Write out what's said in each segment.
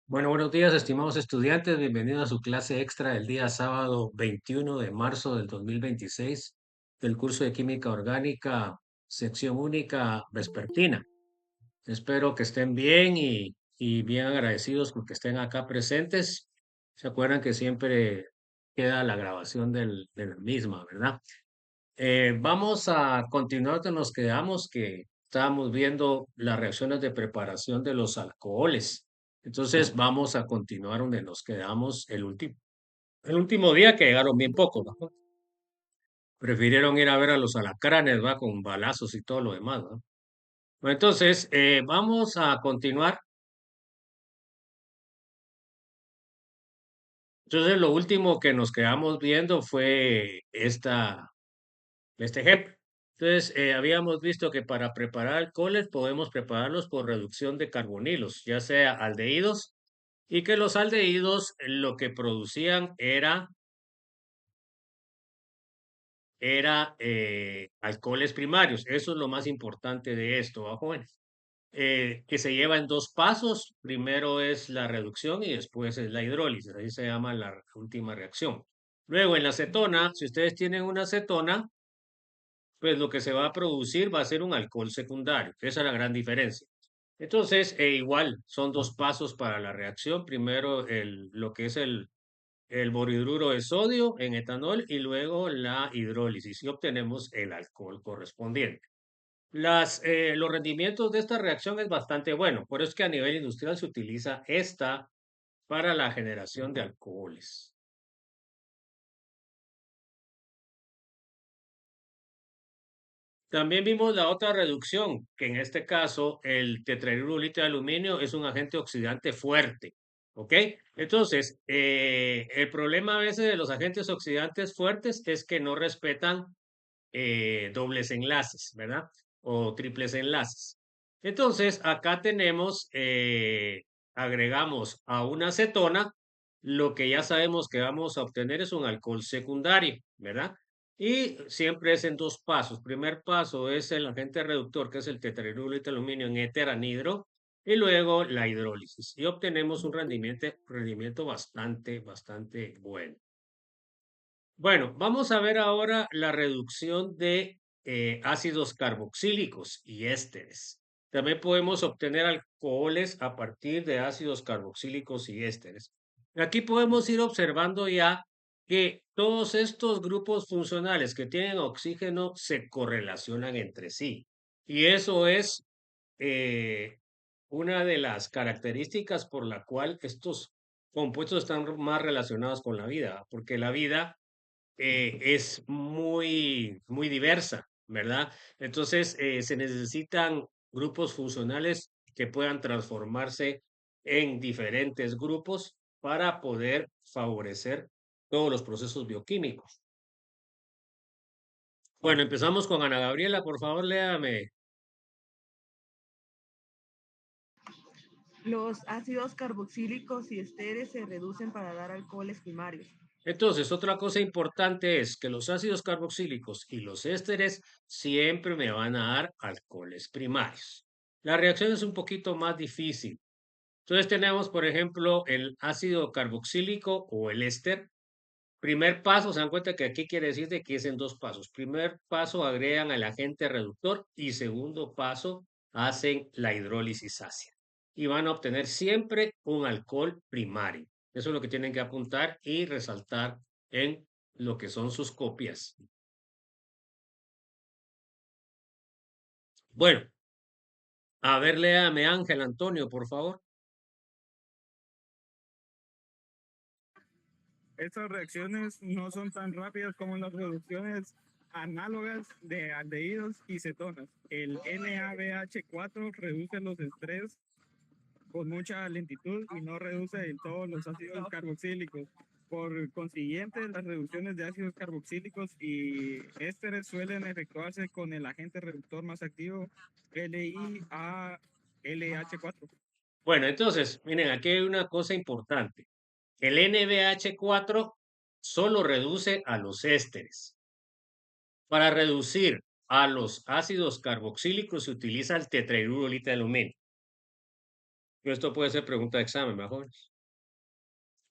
Bueno, buenos días, estimados estudiantes. Bienvenidos a su clase extra del día sábado 21 de marzo del 2026 del curso de Química Orgánica, sección única vespertina. Espero que estén bien y bien agradecidos porque estén acá presentes. Se acuerdan que siempre queda la grabación de la misma, ¿verdad? Vamos a continuar donde nos quedamos, que estábamos viendo las reacciones de preparación de los alcoholes. Entonces vamos a continuar donde nos quedamos el último día que llegaron bien pocos, ¿no? Prefirieron ir a ver a los alacranes, va, con balazos y todo lo demás, ¿no? Bueno, entonces, vamos a continuar. Entonces, lo último que nos quedamos viendo fue este ejemplo. Entonces, habíamos visto que para preparar alcoholes podemos prepararlos por reducción de carbonilos, ya sea aldehídos, y que los aldehídos lo que producían era alcoholes primarios. Eso es lo más importante de esto, ¿va, jóvenes? Que se lleva en dos pasos. Primero es la reducción y después es la hidrólisis. Así se llama la última reacción. Luego, en la acetona, si ustedes tienen una acetona, pues lo que se va a producir va a ser un alcohol secundario. Esa es la gran diferencia. Entonces, igual, son dos pasos para la reacción. Primero, lo que es el borhidruro de sodio en etanol y luego la hidrólisis y obtenemos el alcohol correspondiente. Los rendimientos de esta reacción es bastante bueno, por eso es que a nivel industrial se utiliza esta para la generación de alcoholes. También vimos la otra reducción, que en este caso el tetrahidrolito de aluminio es un agente oxidante fuerte, ¿ok? Entonces, el problema a veces de los agentes oxidantes fuertes es que no respetan dobles enlaces, ¿verdad? O triples enlaces. Entonces, acá tenemos, agregamos a una acetona, lo que ya sabemos que vamos a obtener es un alcohol secundario, ¿verdad? Y siempre es en dos pasos. Primer paso es el agente reductor, que es el tetrahidrolito de aluminio en éter anhidro, y luego la hidrólisis. Y obtenemos un rendimiento bastante bueno. Bueno, vamos a ver ahora la reducción de ácidos carboxílicos y ésteres. También podemos obtener alcoholes a partir de ácidos carboxílicos y ésteres. Aquí podemos ir observando ya que todos estos grupos funcionales que tienen oxígeno se correlacionan entre sí. Y eso es eh, una de las características por la cual estos compuestos están más relacionados con la vida, porque la vida es muy diversa, ¿verdad? Entonces, se necesitan grupos funcionales que puedan transformarse en diferentes grupos para poder favorecer todos los procesos bioquímicos. Bueno, empezamos con Ana Gabriela, por favor, léame. Los ácidos carboxílicos y esteres se reducen para dar alcoholes primarios. Entonces, otra cosa importante es que los ácidos carboxílicos y los ésteres siempre me van a dar alcoholes primarios. La reacción es un poquito más difícil. Entonces tenemos, por ejemplo, el ácido carboxílico o el éster. Primer paso, se dan cuenta que aquí quiere decir de que es en dos pasos. Primer paso, agregan el agente reductor y segundo paso, hacen la hidrólisis ácida. Y van a obtener siempre un alcohol primario. Eso es lo que tienen que apuntar y resaltar en lo que son sus copias. Bueno, a ver, léame Ángel Antonio, por favor. Estas reacciones no son tan rápidas como las reducciones análogas de aldehídos y cetonas. El NABH4 reduce los estrés con mucha lentitud y no reduce del todo los ácidos carboxílicos. Por consiguiente, las reducciones de ácidos carboxílicos y ésteres suelen efectuarse con el agente reductor más activo LIALH4. Bueno, entonces, miren, aquí hay una cosa importante. El NBH4 solo reduce a los ésteres. Para reducir a los ácidos carboxílicos se utiliza el tetrahidrolito de aluminio. Esto puede ser pregunta de examen, ¿verdad, jóvenes?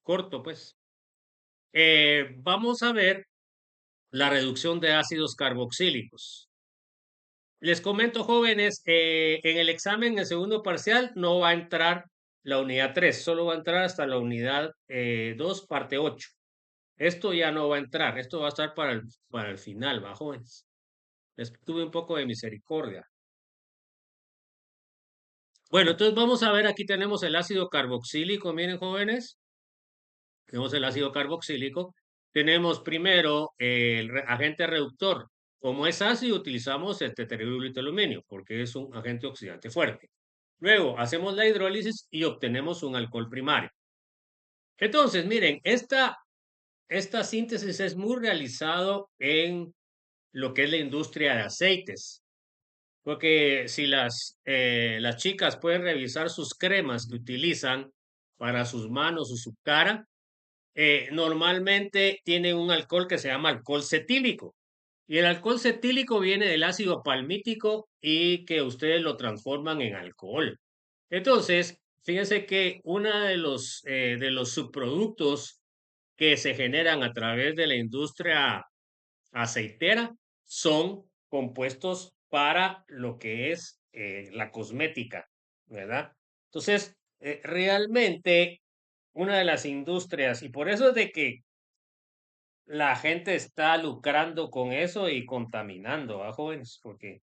Corto, pues. Vamos a ver la reducción de ácidos carboxílicos. Les comento, jóvenes, en el examen, en el segundo parcial, no va a entrar la unidad 3, solo va a entrar hasta la unidad 2, parte 8. Esto ya no va a entrar, esto va a estar para el final, ¿va, jóvenes? Les tuve un poco de misericordia. Bueno, entonces vamos a ver, aquí tenemos el ácido carboxílico, miren, jóvenes, tenemos el ácido carboxílico, tenemos primero el agente reductor. Como es ácido, utilizamos el tetrahidrocurilo aluminio, porque es un agente oxidante fuerte. Luego hacemos la hidrólisis y obtenemos un alcohol primario. Entonces, miren, esta síntesis es muy realizado en lo que es la industria de aceites. Porque si las chicas pueden revisar sus cremas que utilizan para sus manos o su cara, normalmente tienen un alcohol que se llama alcohol cetílico. Y el alcohol cetílico viene del ácido palmítico y que ustedes lo transforman en alcohol. Entonces, fíjense que uno de los subproductos que se generan a través de la industria aceitera son compuestos para lo que es la cosmética, ¿verdad? Entonces, realmente una de las industrias, y por eso es de que la gente está lucrando con eso y contaminando a jóvenes, porque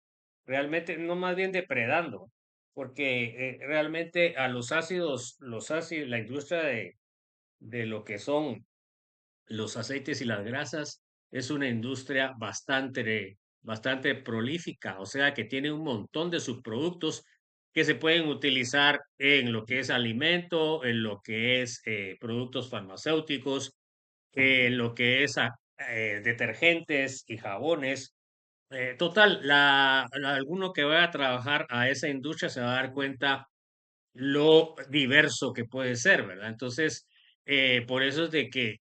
realmente, no más bien depredando, porque realmente a los ácidos, la industria de lo que son los aceites y las grasas es una industria bastante prolífica, o sea que tiene un montón de subproductos que se pueden utilizar en lo que es alimento, en lo que es productos farmacéuticos, en lo que es detergentes y jabones. Total, alguno que vaya a trabajar a esa industria se va a dar cuenta lo diverso que puede ser, ¿verdad? Entonces, por eso es de que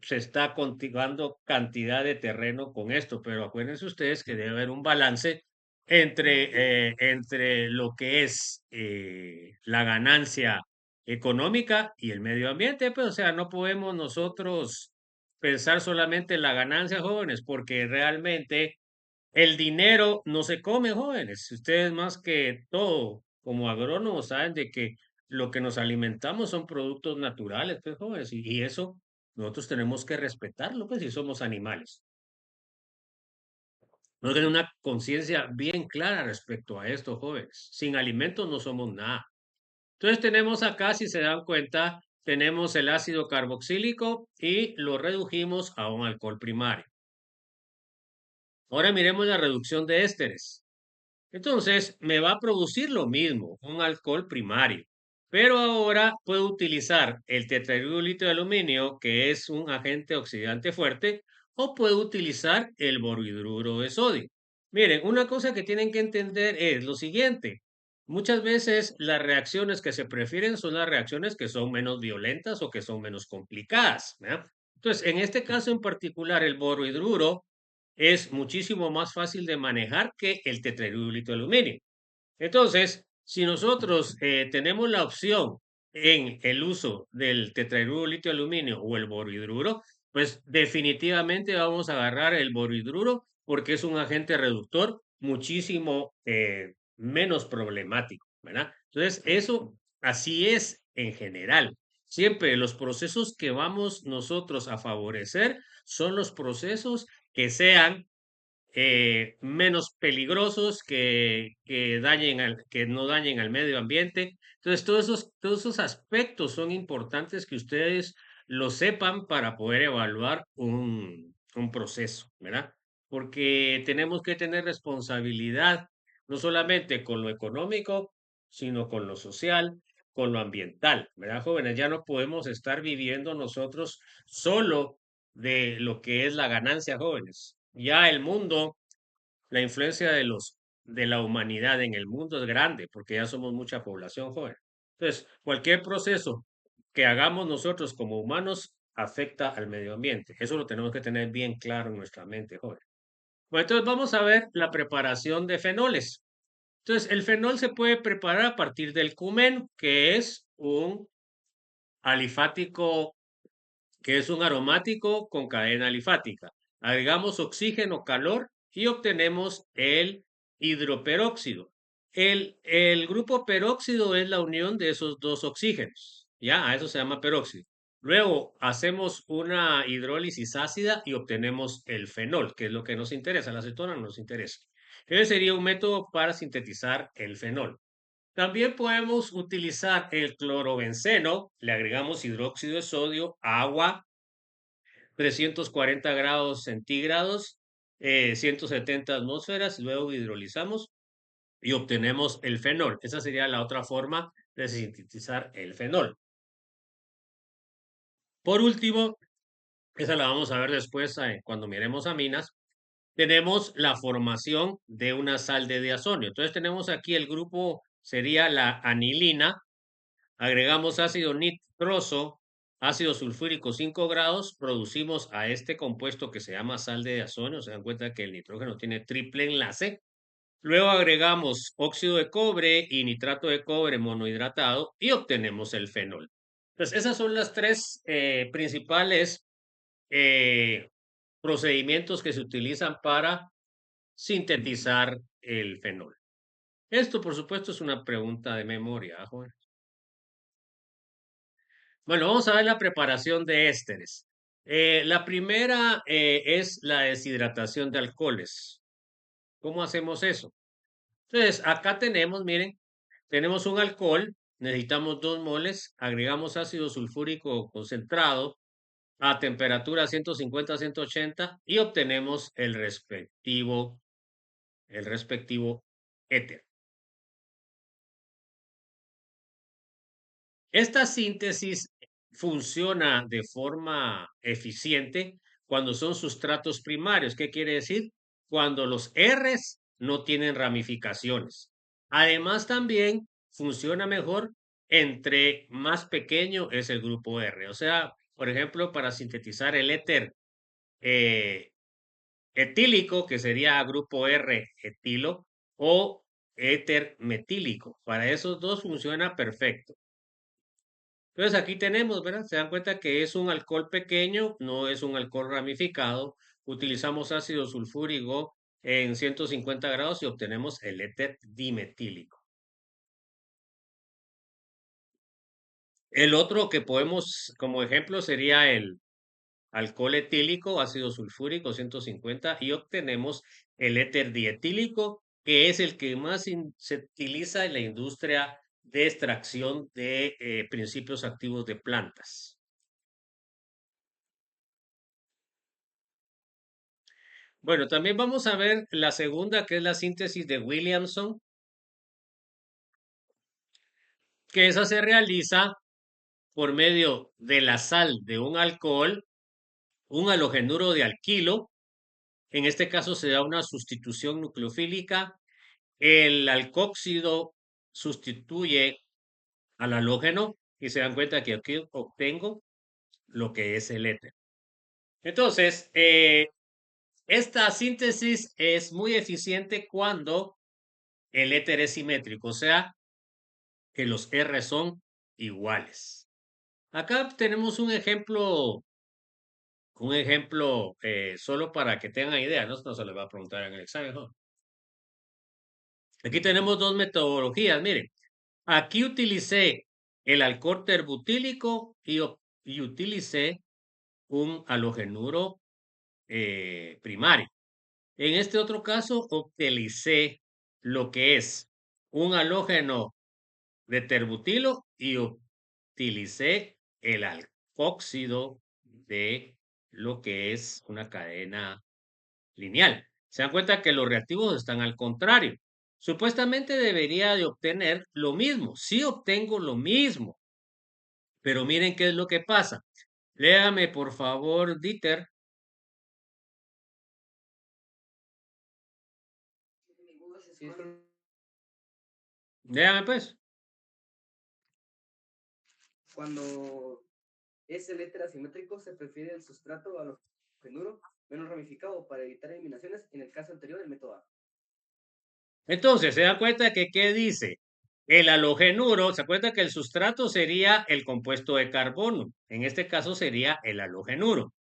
se está cultivando cantidad de terreno con esto, pero acuérdense ustedes que debe haber un balance entre lo que es la ganancia económica y el medio ambiente, pues, o sea, no podemos nosotros pensar solamente en la ganancia, jóvenes, porque realmente el dinero no se come, jóvenes. Ustedes más que todo, como agrónomos, saben de que lo que nos alimentamos son productos naturales, pues, jóvenes, y eso nosotros tenemos que respetarlo, pues, si somos animales. No tener una conciencia bien clara respecto a esto, jóvenes. Sin alimentos no somos nada. Entonces tenemos acá, si se dan cuenta, tenemos el ácido carboxílico y lo redujimos a un alcohol primario. Ahora miremos la reducción de ésteres. Entonces, me va a producir lo mismo, un alcohol primario. Pero ahora puedo utilizar el tetrahidrolito de aluminio, que es un agente oxidante fuerte, o puedo utilizar el borhidruro de sodio. Miren, una cosa que tienen que entender es lo siguiente. Muchas veces las reacciones que se prefieren son las reacciones que son menos violentas o que son menos complicadas, ¿verdad? Entonces, en este caso en particular, el borhidruro es muchísimo más fácil de manejar que el tetrahidrolito de aluminio. Entonces, si nosotros tenemos la opción en el uso del tetrahidrolito de aluminio o el borhidruro, pues definitivamente vamos a agarrar el borhidruro porque es un agente reductor muchísimo menos problemático, ¿verdad? Entonces, eso así es en general. Siempre los procesos que vamos nosotros a favorecer son los procesos que sean menos peligrosos, que no dañen al medio ambiente. Entonces, todos esos aspectos son importantes que ustedes lo sepan para poder evaluar un proceso, ¿verdad? Porque tenemos que tener responsabilidad, no solamente con lo económico, sino con lo social, con lo ambiental, ¿verdad, jóvenes? Ya no podemos estar viviendo nosotros solo de lo que es la ganancia, jóvenes. Ya el mundo, la influencia de la humanidad en el mundo es grande, porque ya somos mucha población joven. Entonces, cualquier proceso que hagamos nosotros como humanos afecta al medio ambiente. Eso lo tenemos que tener bien claro en nuestra mente, joven. Bueno, entonces vamos a ver la preparación de fenoles. Entonces, el fenol se puede preparar a partir del cumeno, que es un alifático, que es un aromático con cadena alifática. Agregamos oxígeno, calor y obtenemos el hidroperóxido. El grupo peróxido es la unión de esos dos oxígenos. Ya, a eso se llama peróxido. Luego hacemos una hidrólisis ácida y obtenemos el fenol, que es lo que nos interesa. La acetona no nos interesa. Ese sería un método para sintetizar el fenol. También podemos utilizar el clorobenceno, le agregamos hidróxido de sodio, agua, 340 grados centígrados, 170 atmósferas, y luego hidrolizamos y obtenemos el fenol. Esa sería la otra forma de sintetizar el fenol. Por último, esa la vamos a ver después cuando miremos aminas, tenemos la formación de una sal de diazonio. Entonces tenemos aquí el grupo, sería la anilina, agregamos ácido nitroso, ácido sulfúrico 5 grados, producimos a este compuesto que se llama sal de diazonio. Se dan cuenta que el nitrógeno tiene triple enlace. Luego agregamos óxido de cobre y nitrato de cobre monohidratado y obtenemos el fenol. Entonces, esas son las tres principales eh, procedimientos que se utilizan para sintetizar el fenol. Esto, por supuesto, es una pregunta de memoria, joven. Bueno, vamos a ver la preparación de ésteres. La primera es la deshidratación de alcoholes. ¿Cómo hacemos eso? Entonces, acá tenemos, miren, tenemos un alcohol, necesitamos 2 moles, agregamos ácido sulfúrico concentrado a temperatura 150 a 180 y obtenemos el respectivo éter. Esta síntesis funciona de forma eficiente cuando son sustratos primarios. ¿Qué quiere decir? Cuando los Rs no tienen ramificaciones. Además, también funciona mejor entre más pequeño es el grupo R. O sea, por ejemplo, para sintetizar el éter eh, etílico, que sería grupo R etilo, o éter metílico. Para esos dos funciona perfecto. Entonces aquí tenemos, ¿verdad? Se dan cuenta que es un alcohol pequeño, no es un alcohol ramificado. Utilizamos ácido sulfúrico en 150 grados y obtenemos el éter dimetílico. El otro que podemos, como ejemplo, sería el alcohol etílico, ácido sulfúrico 150 y obtenemos el éter dietílico, que es el que más se utiliza en la industria de extracción de principios activos de plantas. Bueno, también vamos a ver la segunda, que es la síntesis de Williamson, que esa se realiza por medio de la sal de un alcohol, un halogenuro de alquilo. En este caso se da una sustitución nucleofílica. El alcóxido sustituye al halógeno y se dan cuenta que aquí obtengo lo que es el éter. Entonces, esta síntesis es muy eficiente cuando el éter es simétrico, o sea, que los R son iguales. Acá tenemos un ejemplo solo para que tengan idea, no se les va a preguntar en el examen, ¿no? Aquí tenemos dos metodologías, miren. Aquí utilicé el alcohol terbutílico y utilicé un halogenuro primario. En este otro caso, utilicé lo que es un halógeno de terbutilo y utilicé el alcóxido de lo que es una cadena lineal. Se dan cuenta que los reactivos están al contrario. Supuestamente debería de obtener lo mismo. Sí obtengo lo mismo. Pero miren qué es lo que pasa. Léame, por favor, Dieter. Léame, pues. Cuando es el éter asimétrico, se prefiere el sustrato halogenuro menos ramificado para evitar eliminaciones. En el caso anterior, el método A. Entonces, se dan cuenta que, ¿qué dice? El halogenuro, se acuerda que el sustrato sería el compuesto de carbono. En este caso sería el halogenuro.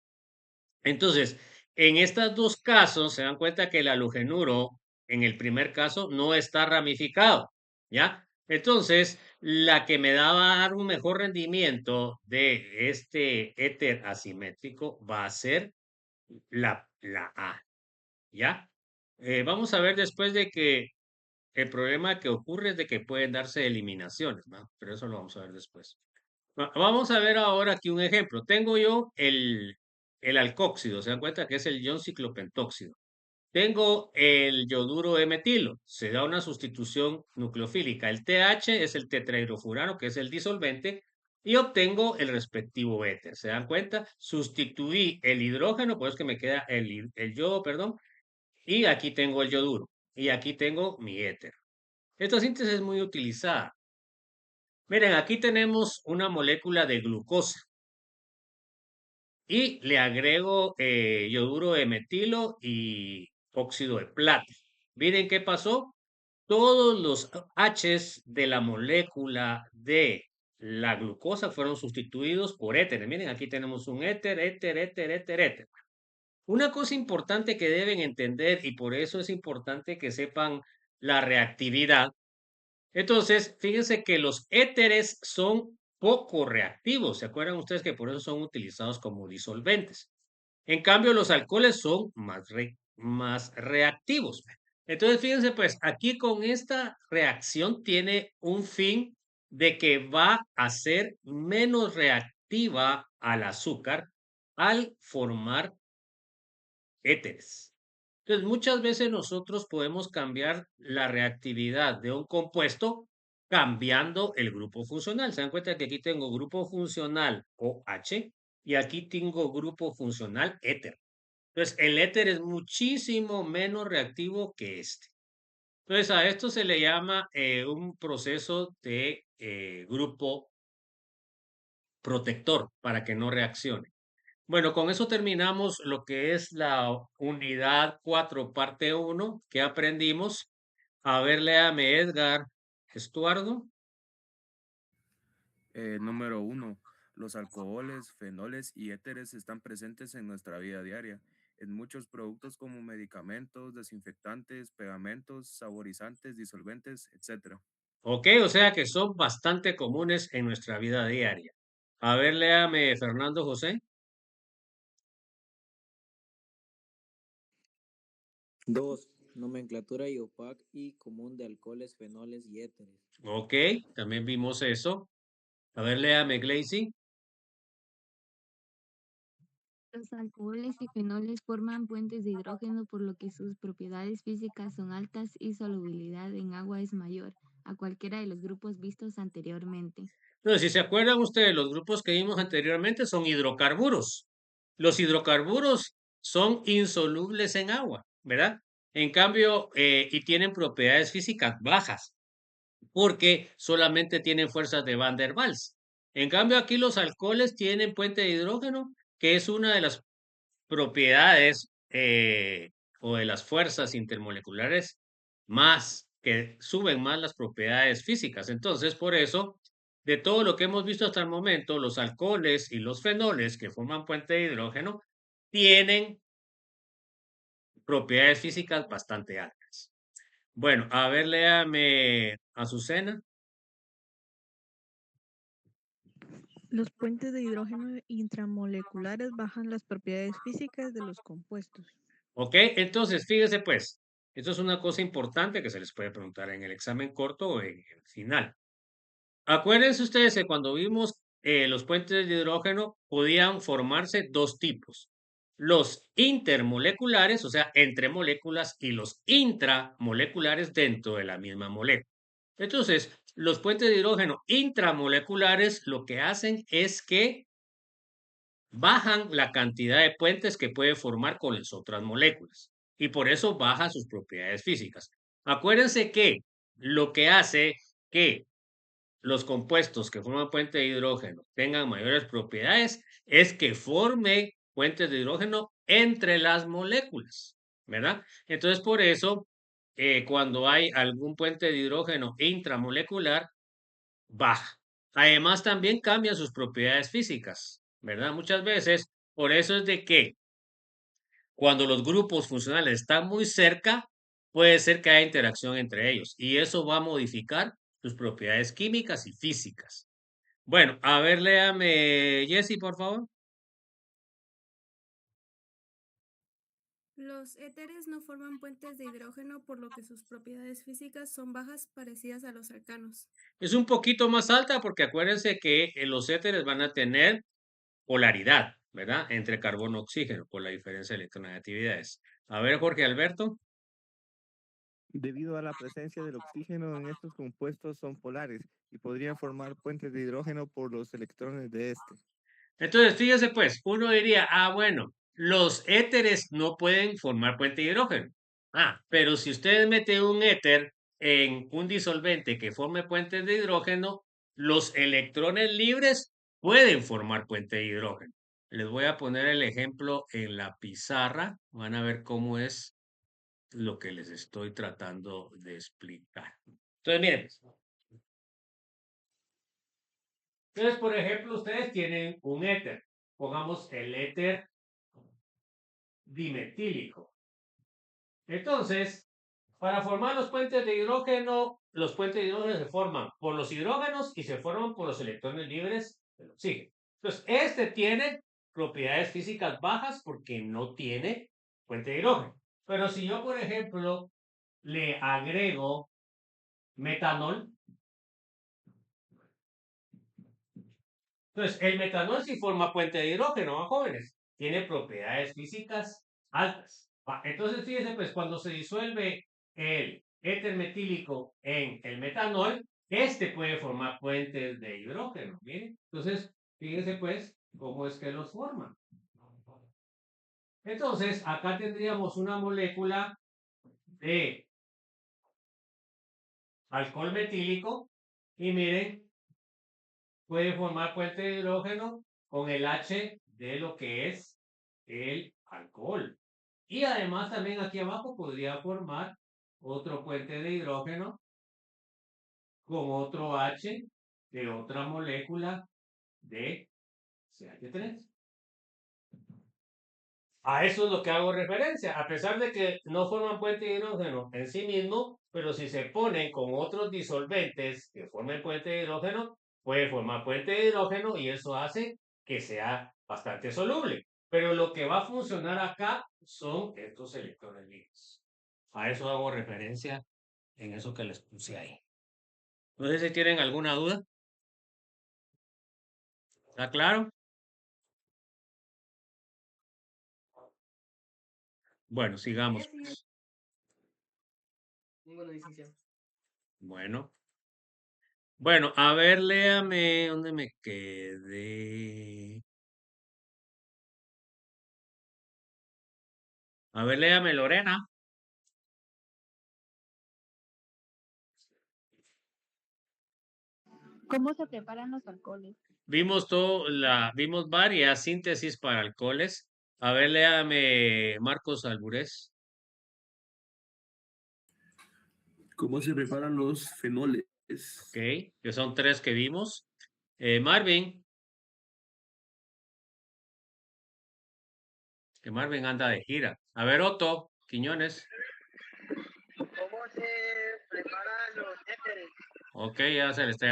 Entonces, en estos dos casos, se dan cuenta que el halogenuro, en el primer caso, no está ramificado, ¿ya? Entonces, la que me va a dar un mejor rendimiento de este éter asimétrico va a ser la A, ¿ya? Vamos a ver después de que el problema que ocurre es de que pueden darse eliminaciones, ¿no? Pero eso lo vamos a ver después. Vamos a ver ahora aquí un ejemplo. Tengo yo el alcóxido, se dan cuenta que es el ion ciclopentóxido. Tengo el yoduro de metilo, se da una sustitución nucleofílica. El TH es el tetrahidrofurano, que es el disolvente, y obtengo el respectivo éter. ¿Se dan cuenta? Sustituí el hidrógeno, pues que me queda el yodo, perdón, y aquí tengo el yoduro, y aquí tengo mi éter. Esta síntesis es muy utilizada. Miren, aquí tenemos una molécula de glucosa y le agrego yoduro de metilo y óxido de plata. Miren qué pasó. Todos los H's de la molécula de la glucosa fueron sustituidos por éteres. Miren, aquí tenemos un éter, éter, éter, éter, éter. Una cosa importante que deben entender, y por eso es importante que sepan la reactividad. Entonces, fíjense que los éteres son poco reactivos. ¿Se acuerdan ustedes que por eso son utilizados como disolventes? En cambio, los alcoholes son más reactivos. Entonces, fíjense, pues aquí con esta reacción tiene un fin de que va a ser menos reactiva al azúcar al formar éteres. Entonces, muchas veces nosotros podemos cambiar la reactividad de un compuesto cambiando el grupo funcional. Se dan cuenta que aquí tengo grupo funcional OH y aquí tengo grupo funcional éter. Entonces, el éter es muchísimo menos reactivo que este. Entonces, a esto se le llama un proceso de grupo protector para que no reaccione. Bueno, con eso terminamos lo que es la unidad 4, parte 1, que aprendimos. A ver, léame, Edgar Estuardo. Número 1. Los alcoholes, fenoles y éteres están presentes en nuestra vida diaria, en muchos productos como medicamentos, desinfectantes, pegamentos, saborizantes, disolventes, etc. Ok, o sea que son bastante comunes en nuestra vida diaria. A ver, léame, Fernando José. 2. Nomenclatura y opac y común de alcoholes, fenoles y éteres. Ok, también vimos eso. A ver, léame, Glacy. Los alcoholes y fenoles forman puentes de hidrógeno, por lo que sus propiedades físicas son altas y solubilidad en agua es mayor a cualquiera de los grupos vistos anteriormente. Entonces, si se acuerdan ustedes, los grupos que vimos anteriormente son hidrocarburos. Los hidrocarburos son insolubles en agua, ¿verdad? En cambio, y tienen propiedades físicas bajas, porque solamente tienen fuerzas de Van der Waals. En cambio, aquí los alcoholes tienen puente de hidrógeno, que es una de las propiedades o de las fuerzas intermoleculares más que suben más las propiedades físicas. Entonces, por eso, de todo lo que hemos visto hasta el momento, los alcoholes y los fenoles que forman puente de hidrógeno tienen propiedades físicas bastante altas. Bueno, a ver, léame, Azucena. Los puentes de hidrógeno intramoleculares bajan las propiedades físicas de los compuestos. Ok, entonces fíjese pues, esto es una cosa importante que se les puede preguntar en el examen corto o en el final. Acuérdense ustedes que cuando vimos los puentes de hidrógeno podían formarse dos tipos. Los intermoleculares, o sea, entre moléculas, y los intramoleculares dentro de la misma molécula. Entonces, los puentes de hidrógeno intramoleculares lo que hacen es que bajan la cantidad de puentes que puede formar con las otras moléculas y por eso bajan sus propiedades físicas. Acuérdense que lo que hace que los compuestos que forman puente de hidrógeno tengan mayores propiedades es que forme puentes de hidrógeno entre las moléculas, ¿verdad? Entonces, por eso cuando hay algún puente de hidrógeno intramolecular, baja. Además, también cambia sus propiedades físicas, ¿verdad? Muchas veces, por eso es de que cuando los grupos funcionales están muy cerca, puede ser que haya interacción entre ellos y eso va a modificar sus propiedades químicas y físicas. Bueno, a ver, léame, Jesse, por favor. Los éteres no forman puentes de hidrógeno, por lo que sus propiedades físicas son bajas, parecidas a los alcanos. Es un poquito más alta porque acuérdense que los éteres van a tener polaridad, ¿verdad? Entre carbono y oxígeno por la diferencia de electronegatividades. A ver, Jorge Alberto. Debido a la presencia del oxígeno en estos compuestos son polares y podrían formar puentes de hidrógeno por los electrones de este. Entonces, fíjese pues, uno diría, bueno, los éteres no pueden formar puente de hidrógeno. Pero si usted mete un éter en un disolvente que forme puentes de hidrógeno, los electrones libres pueden formar puente de hidrógeno. Les voy a poner el ejemplo en la pizarra. Van a ver cómo es lo que les estoy tratando de explicar. Entonces, miren. Entonces, por ejemplo, ustedes tienen un éter. Pongamos el éter dimetílico. Entonces, para formar los puentes de hidrógeno se forman por los hidrógenos y se forman por los electrones libres del oxígeno. Entonces, este tiene propiedades físicas bajas porque no tiene puente de hidrógeno. Pero si yo, por ejemplo, le agrego metanol, entonces el metanol sí forma puente de hidrógeno, jóvenes. Tiene propiedades físicas altas. Entonces, fíjense, pues cuando se disuelve el éter metílico en el metanol, este puede formar puentes de hidrógeno. Miren, entonces, fíjense pues cómo es que los forma. Entonces, acá tendríamos una molécula de alcohol metílico y miren, puede formar puente de hidrógeno con el H de lo que es el alcohol. Y además también aquí abajo podría formar otro puente de hidrógeno con otro H de otra molécula de CH3. A eso es lo que hago referencia, a pesar de que no forman puente de hidrógeno en sí mismo, pero si se ponen con otros disolventes que formen puente de hidrógeno, puede formar puente de hidrógeno y eso hace que sea bastante soluble. Pero lo que va a funcionar acá son estos electrones libres. A eso hago referencia en eso que les puse ahí. No sé si tienen alguna duda. ¿Está claro? Bueno, sigamos. Pues. Ninguna decisión. Bueno. Bueno, a ver, léame, ¿dónde me quedé? A ver, léame, Lorena. ¿Cómo se preparan los alcoholes? Vimos varias síntesis para alcoholes. A ver, léame, Marcos Alburés. ¿Cómo se preparan los fenoles? Ok, que son 3 que vimos. Marvin. Que Marvin anda de gira. A ver, Otto Quiñones. ¿Cómo se preparan los éteres? Ok, ya se le está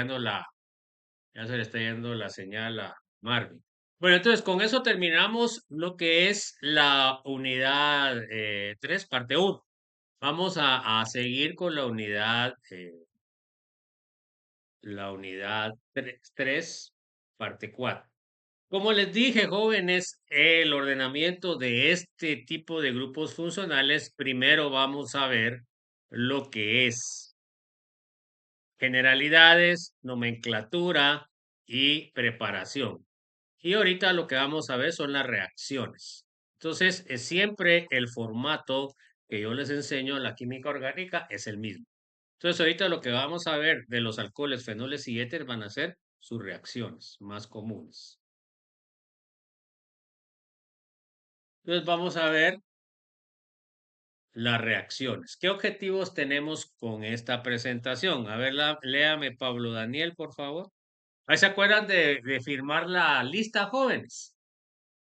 yendo la señal a Marvin. Bueno, entonces con eso terminamos lo que es la unidad 3, parte 1. Vamos a seguir con la unidad 3, parte 4. Como les dije, jóvenes, el ordenamiento de este tipo de grupos funcionales, primero vamos a ver lo que es generalidades, nomenclatura y preparación. Y ahorita lo que vamos a ver son las reacciones. Entonces, es siempre el formato que yo les enseño en la química orgánica es el mismo. Entonces, ahorita lo que vamos a ver de los alcoholes, fenoles y éter van a ser sus reacciones más comunes. Entonces, vamos a ver las reacciones. ¿Qué objetivos tenemos con esta presentación? A ver, léame Pablo Daniel, por favor. Ahí se acuerdan de firmar la lista, jóvenes.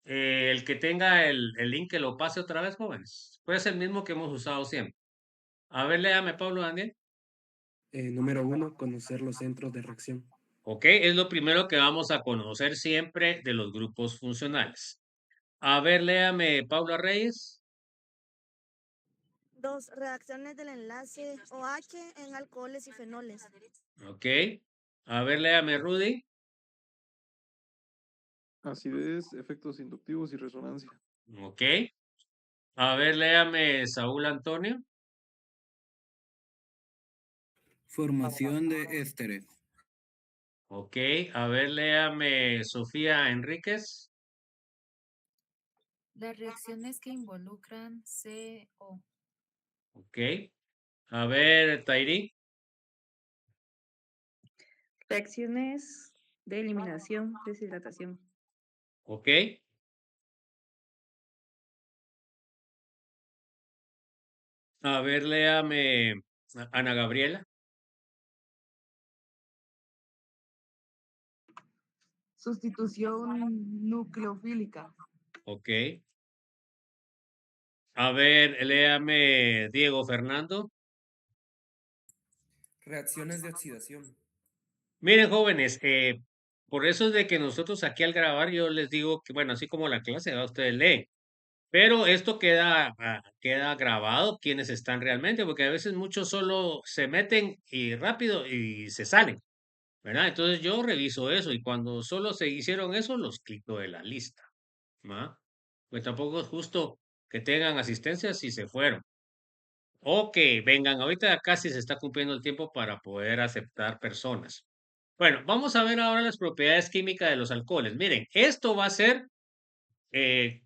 El que tenga el link que lo pase otra vez, jóvenes. Puede ser el mismo que hemos usado siempre. A ver, léame Pablo Daniel. Número 1, conocer los centros de reacción. Ok, es lo primero que vamos a conocer siempre de los grupos funcionales. A ver, léame Paula Reyes. 2. Reacciones del enlace OH en alcoholes y fenoles. Ok. A ver, léame Rudy. Acidez, efectos inductivos y resonancia. Ok. A ver, léame Saúl Antonio. Formación de ésteres. Ok. A ver, léame Sofía Enríquez. Las reacciones que involucran CO. Ok. A ver, Tairi. Reacciones de eliminación, deshidratación. Ok. A ver, léame Ana Gabriela. Sustitución nucleofílica. Ok. A ver, léame Diego Fernando. Reacciones de oxidación. Miren, jóvenes, por eso es de que nosotros aquí al grabar yo les digo que, bueno, así como la clase, ¿verdad? Ustedes leen, pero esto queda grabado quienes están realmente, porque a veces muchos solo se meten y rápido y se salen, ¿verdad? Entonces yo reviso eso y cuando solo se hicieron eso, los quito de la lista, ¿va? Pues tampoco es justo que tengan asistencia si se fueron. O que vengan, ahorita casi se está cumpliendo el tiempo para poder aceptar personas. Bueno, vamos a ver ahora las propiedades químicas de los alcoholes. Miren, esto va a ser eh,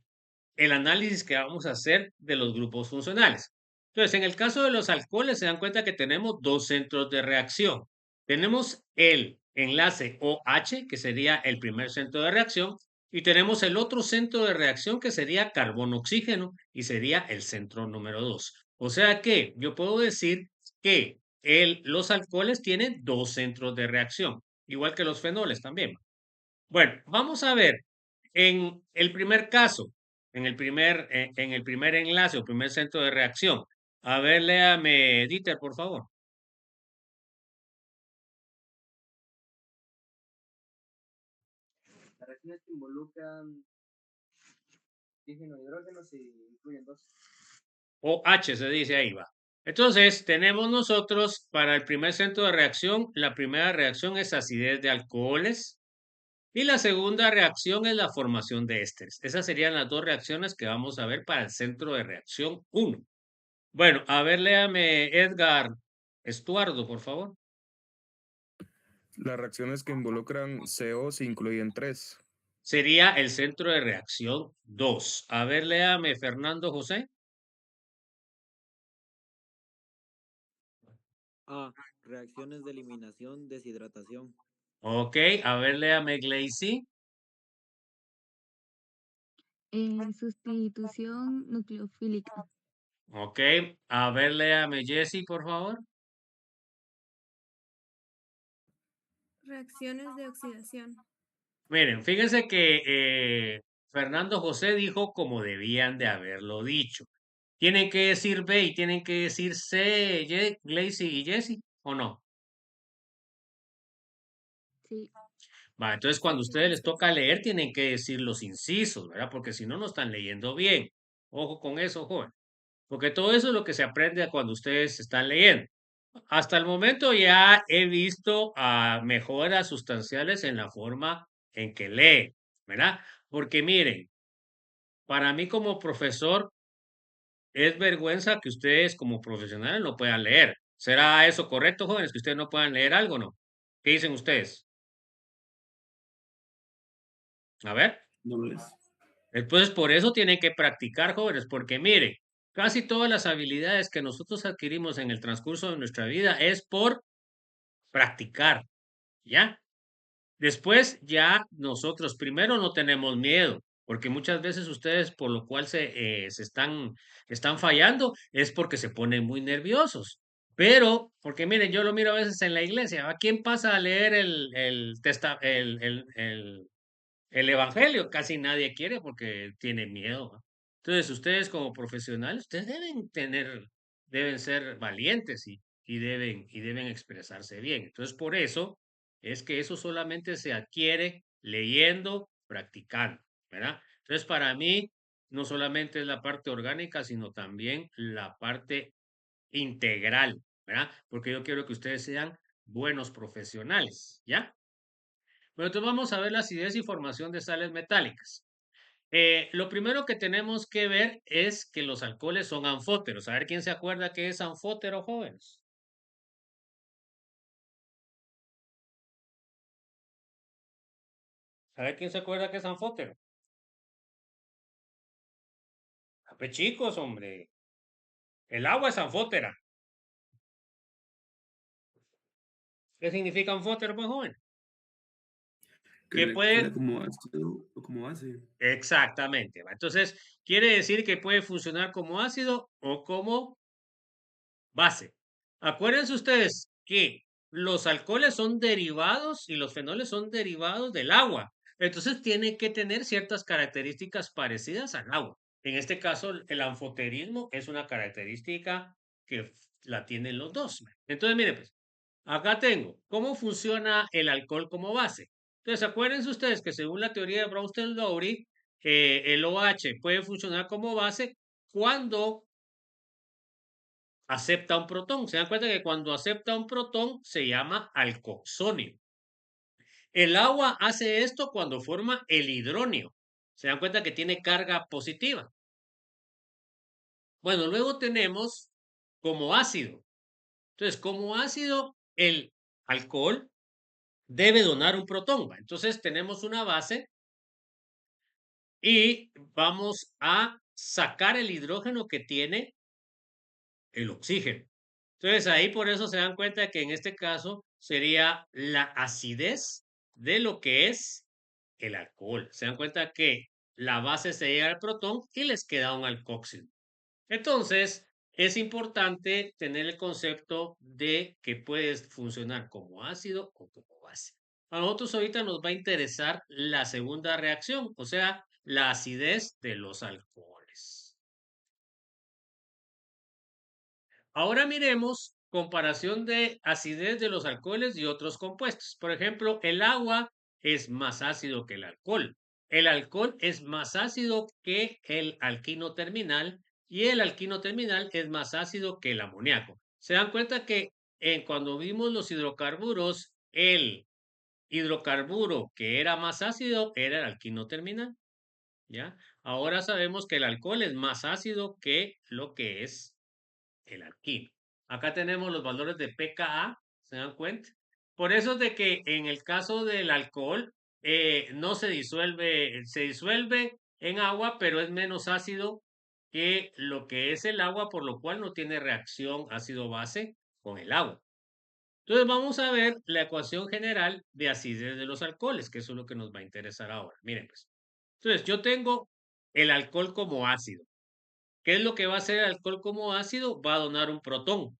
el análisis que vamos a hacer de los grupos funcionales. Entonces, en el caso de los alcoholes, se dan cuenta que tenemos dos centros de reacción. Tenemos el enlace OH, que sería el primer centro de reacción, y tenemos el otro centro de reacción, que sería carbono-oxígeno, y sería el centro número 2. O sea que yo puedo decir que los alcoholes tienen dos centros de reacción, igual que los fenoles también. Bueno, vamos a ver, en el primer caso, en el primer enlace o primer centro de reacción. A ver, léame, Dieter, por favor. Las reacciones que involucran oxígeno y hidrógeno se incluyen dos. OH se dice ahí va. Entonces, tenemos nosotros para el primer centro de reacción, la primera reacción es acidez de alcoholes y la segunda reacción es la formación de ésteres. Esas serían las dos reacciones que vamos a ver para el centro de reacción 1. Bueno, a ver, léame Edgar Estuardo, por favor. Las reacciones que involucran CO se incluyen 3. Sería el centro de reacción 2. A ver, léame Fernando José. A. Reacciones de eliminación, deshidratación. Ok, a ver, léame Glacy. Sustitución nucleofílica. Ok, a ver, léame Jesse, por favor. Reacciones de oxidación. Miren, fíjense que Fernando José dijo como debían de haberlo dicho. Tienen que decir B y tienen que decir C, Glacy y Jesse, ¿o no? Sí. Va, entonces cuando a ustedes les toca leer, tienen que decir los incisos, ¿verdad? Porque si no, no están leyendo bien. Ojo con eso, joven. Porque todo eso es lo que se aprende cuando ustedes están leyendo. Hasta el momento ya he visto mejoras sustanciales en la forma en que lee, ¿verdad? Porque miren, para mí como profesor es vergüenza que ustedes como profesionales no puedan leer. ¿Será eso correcto, jóvenes, que ustedes no puedan leer algo, no? ¿Qué dicen ustedes? A ver. No lo es. Entonces, por eso tienen que practicar, jóvenes, porque miren, casi todas las habilidades que nosotros adquirimos en el transcurso de nuestra vida es por practicar, ¿ya? Después ya nosotros primero no tenemos miedo, porque muchas veces ustedes por lo cual se están fallando es porque se ponen muy nerviosos. Pero, porque miren, yo lo miro a veces en la iglesia, ¿a quién pasa a leer el evangelio? Casi nadie quiere porque tiene miedo, ¿va? Entonces, ustedes como profesionales, ustedes deben ser valientes y deben expresarse bien. Entonces, por eso es que eso solamente se adquiere leyendo, practicando, ¿verdad? Entonces, para mí, no solamente es la parte orgánica, sino también la parte integral, ¿verdad? Porque yo quiero que ustedes sean buenos profesionales, ¿ya? Bueno, entonces vamos a ver la acidez y formación de sales metálicas. Lo primero que tenemos que ver es que los alcoholes son anfóteros. A ver quién se acuerda qué es anfótero, jóvenes. A ver quién se acuerda qué es anfótero. Pues chicos, hombre. El agua es anfótera. ¿Qué significa anfótero, pues, joven? Que Queda puede. como ácido o como base. Exactamente. ¿Va? Entonces, quiere decir que puede funcionar como ácido o como base. Acuérdense ustedes que los alcoholes son derivados y los fenoles son derivados del agua. Entonces tiene que tener ciertas características parecidas al agua. En este caso, el anfoterismo es una característica que la tienen los dos. Entonces, miren, pues, acá tengo cómo funciona el alcohol como base. Entonces, acuérdense ustedes que según la teoría de Bronsted-Lowry, el OH puede funcionar como base cuando acepta un protón. Se dan cuenta que cuando acepta un protón se llama alcoxonio. El agua hace esto cuando forma el hidronio. Se dan cuenta que tiene carga positiva. Bueno, luego tenemos como ácido. Entonces, como ácido, el alcohol debe donar un protón. Entonces, tenemos una base y vamos a sacar el hidrógeno que tiene el oxígeno. Entonces ahí por eso se dan cuenta que en este caso sería la acidez de lo que es el alcohol. Se dan cuenta que la base se llega al protón y les queda un alcoxil. Entonces es importante tener el concepto de que puede funcionar como ácido o como base. A nosotros ahorita nos va a interesar la segunda reacción, o sea, la acidez de los alcoholes. Ahora miremos comparación de acidez de los alcoholes y otros compuestos. Por ejemplo, el agua es más ácido que el alcohol. El alcohol es más ácido que el alquino terminal y el alquino terminal es más ácido que el amoníaco. Se dan cuenta que cuando vimos los hidrocarburos, el hidrocarburo que era más ácido era el alquino terminal. ¿Ya? Ahora sabemos que el alcohol es más ácido que lo que es el alquino. Acá tenemos los valores de pKa, ¿se dan cuenta? Por eso es de que en el caso del alcohol no se disuelve en agua, pero es menos ácido que lo que es el agua, por lo cual no tiene reacción ácido-base con el agua. Entonces vamos a ver la ecuación general de acidez de los alcoholes, que eso es lo que nos va a interesar ahora. Miren pues. Entonces yo tengo el alcohol como ácido. ¿Qué es lo que va a hacer el alcohol como ácido? Va a donar un protón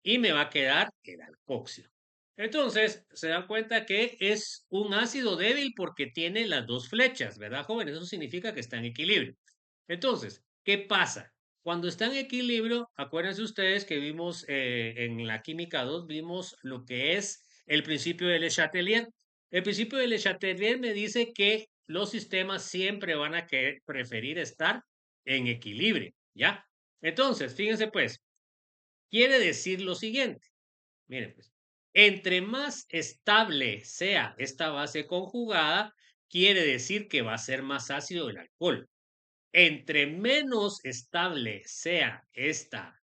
y me va a quedar el alcoxio. Entonces, se dan cuenta que es un ácido débil porque tiene las dos flechas, ¿verdad, jóvenes? Eso significa que está en equilibrio. Entonces, ¿qué pasa? Cuando está en equilibrio, acuérdense ustedes que vimos en la química 2, vimos lo que es el principio de Le Chatelier. El principio de Le Chatelier me dice que los sistemas siempre van a preferir estar en equilibrio, ¿ya? Entonces, fíjense pues, quiere decir lo siguiente. Miren pues, entre más estable sea esta base conjugada, quiere decir que va a ser más ácido el alcohol. Entre menos estable sea esta